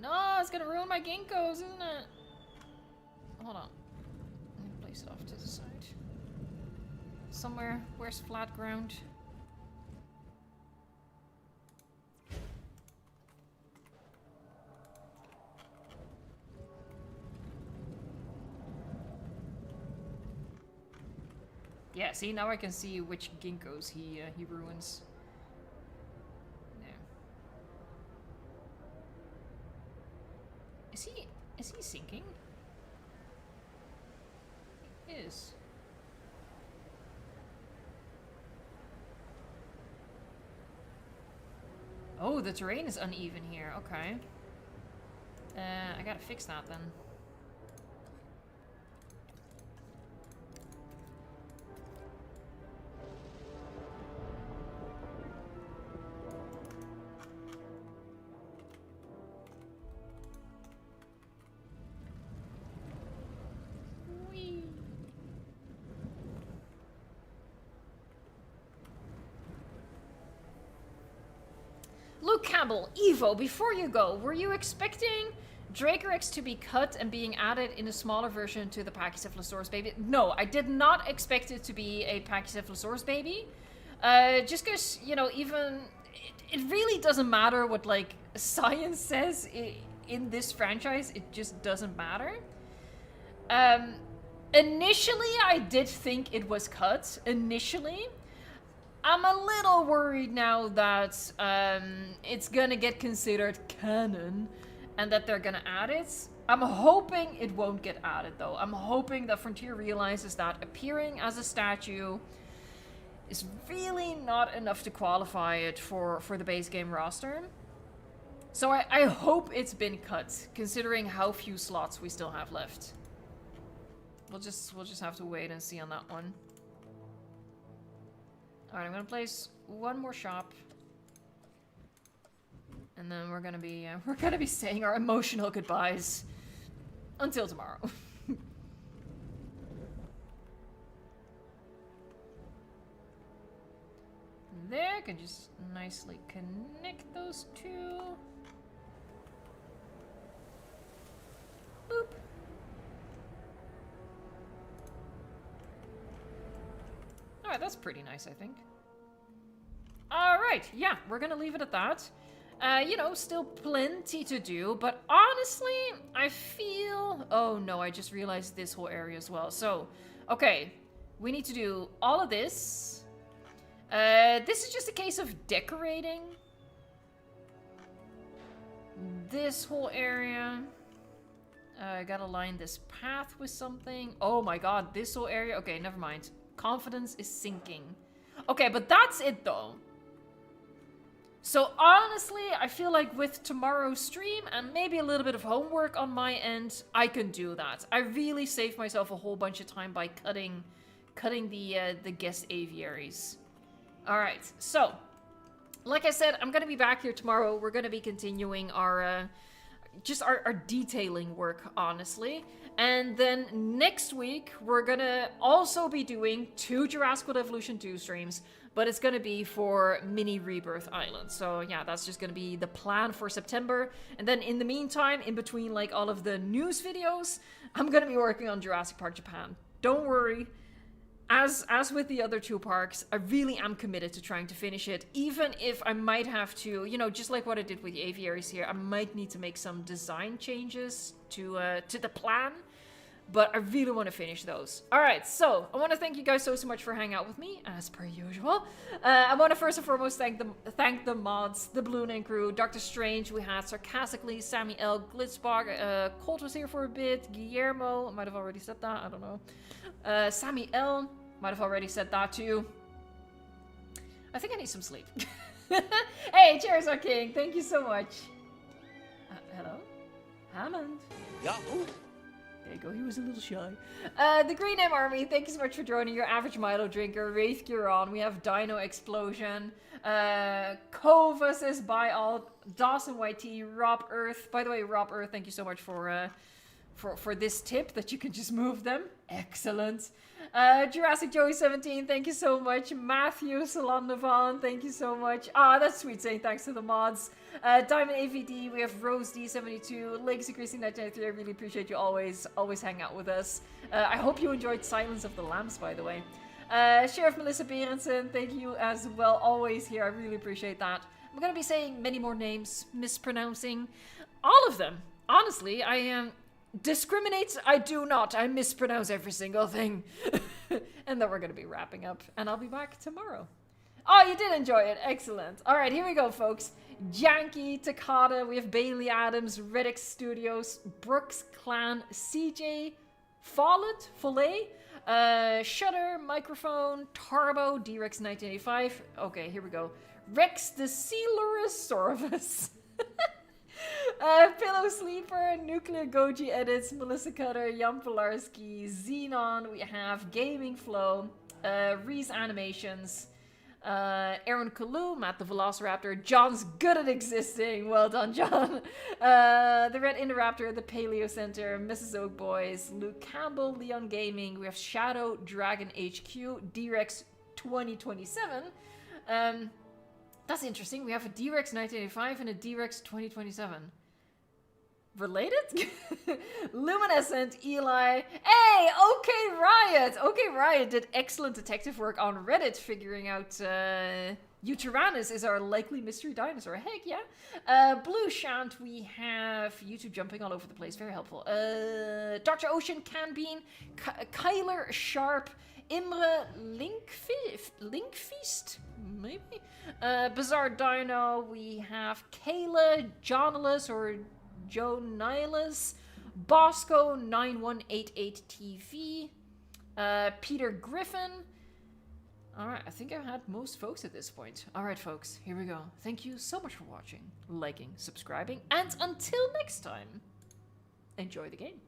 No, it's gonna ruin my ginkgos, isn't it? Hold on. I'm gonna place it off to the side. Somewhere. Where's flat ground? Yeah, see, now I can see which ginkgos he ruins. There. Is he sinking? He is. Oh, the terrain is uneven here. Okay. I gotta fix that then. Campbell, Evo, before you go, were you expecting Dracorex to be cut and being added in a smaller version to the Pachycephalosaurus baby? No, I did not expect it to be a Pachycephalosaurus baby. Just because, you know, even... It really doesn't matter what, like, science says in this franchise. It just doesn't matter. Initially, I did think it was cut. Initially. I'm a little worried now that it's gonna get considered canon and that they're gonna add it. I'm hoping it won't get added though. I'm hoping that Frontier realizes that appearing as a statue is really not enough to qualify it for the base game roster. So I hope it's been cut, considering how few slots we still have left. We'll just have to wait and see on that one. Alright, I'm gonna place one more shop. And then we're gonna be saying our emotional goodbyes until tomorrow. There, can just nicely connect those two. Boop. Alright, that's pretty nice, I think. Alright, yeah, we're gonna leave it at that. You know, still plenty to do, but honestly, I feel... Oh no, I just realized this whole area as well. So, okay, we need to do all of this. This is just a case of decorating this whole area. I gotta line this path with something. Oh my god, this whole area. Okay, never mind. Confidence is sinking. Okay, but that's it though. So honestly, I feel like with tomorrow's stream and maybe a little bit of homework on my end, I can do that. I really saved myself a whole bunch of time by cutting the guest aviaries. All right, so like I said, I'm gonna be back here tomorrow. We're gonna be continuing our our detailing work, honestly. And then next week, we're gonna also be doing 2 Jurassic World Evolution 2 streams, but it's gonna be for mini Rebirth Island. So yeah, that's just gonna be the plan for September. And then in the meantime, in between like all of the news videos, I'm gonna be working on Jurassic Park Japan. Don't worry. As with the other 2 parks, I really am committed to trying to finish it, even if I might have to, you know, just like what I did with the aviaries here, I might need to make some design changes to the plan, but I really want to finish those. All right, so I want to thank you guys so much for hanging out with me, as per usual. I want to first and foremost thank the mods, the Balloon and crew, Dr. Strange, we had Sarcastically, Sammy L, Glitzbog, Colt was here for a bit, Guillermo, I might have already said that, I don't know. Sammy L, might have already said that too. I think I need some sleep. Hey, cheers, our king. Thank you so much. Hello? Hammond. Yahoo! There you go, he was a little shy. The Green M Army, thank you so much for joining. Your average Milo drinker, Wraith Curon. We have Dino Explosion. Kova says bye all. Dawson YT, Rob Earth. By the way, Rob Earth, thank you so much for this tip that you can just move them. Excellent. Jurassic Joey 17, thank you so much. Matthew Salandavan, thank you so much. Ah, that's sweet saying thanks to the mods. Diamond AVD, we have Rose D72, Legacy Chrissy 1993. I really appreciate you always hang out with us. I hope you enjoyed Silence of the Lambs, by the way. Sheriff Melissa Berenson, thank you as well, always here. I really appreciate that. I'm gonna be saying many more names, mispronouncing all of them. Honestly, I am. Discriminates, I do not. I mispronounce every single thing. And then we're going to be wrapping up. And I'll be back tomorrow. Oh, you did enjoy it. Excellent. All right, here we go, folks. Janky, Takada, we have Bailey Adams, Reddick Studios, Brooks Clan, CJ, Follett, Shutter, Microphone, Tarbo, D-Rex 1985. Okay, here we go. Rex the Coelosaurus. Pillow Sleeper, Nuclear Goji Edits, Melissa Cutter, Jan Polarski, Xenon, we have Gaming Flow, Reese Animations, Aaron Kalu, Matt the Velociraptor, John's good at existing, well done John, the Red Indoraptor, the Paleo Center, Mrs. Oak Boys, Luke Campbell, Leon Gaming, we have Shadow, Dragon HQ, D-Rex 2027, that's interesting. We have a D-Rex 1985 and a D-Rex 2027. Related? Luminescent, Eli. Hey, OK Riot! OK Riot did excellent detective work on Reddit, figuring out Utyrannus is our likely mystery dinosaur. Heck yeah. Blue Shant, we have YouTube jumping all over the place. Very helpful. Dr. Ocean, Canbean, Kyler Sharp, Imre Linkfeast? Maybe? Bizarre Dino, we have Kayla, Johnalus or Joe Nihilus, Bosco 9188TV, Peter Griffin. Alright, I think I've had most folks at this point. Alright folks, here we go. Thank you so much for watching, liking, subscribing, and until next time, enjoy the game.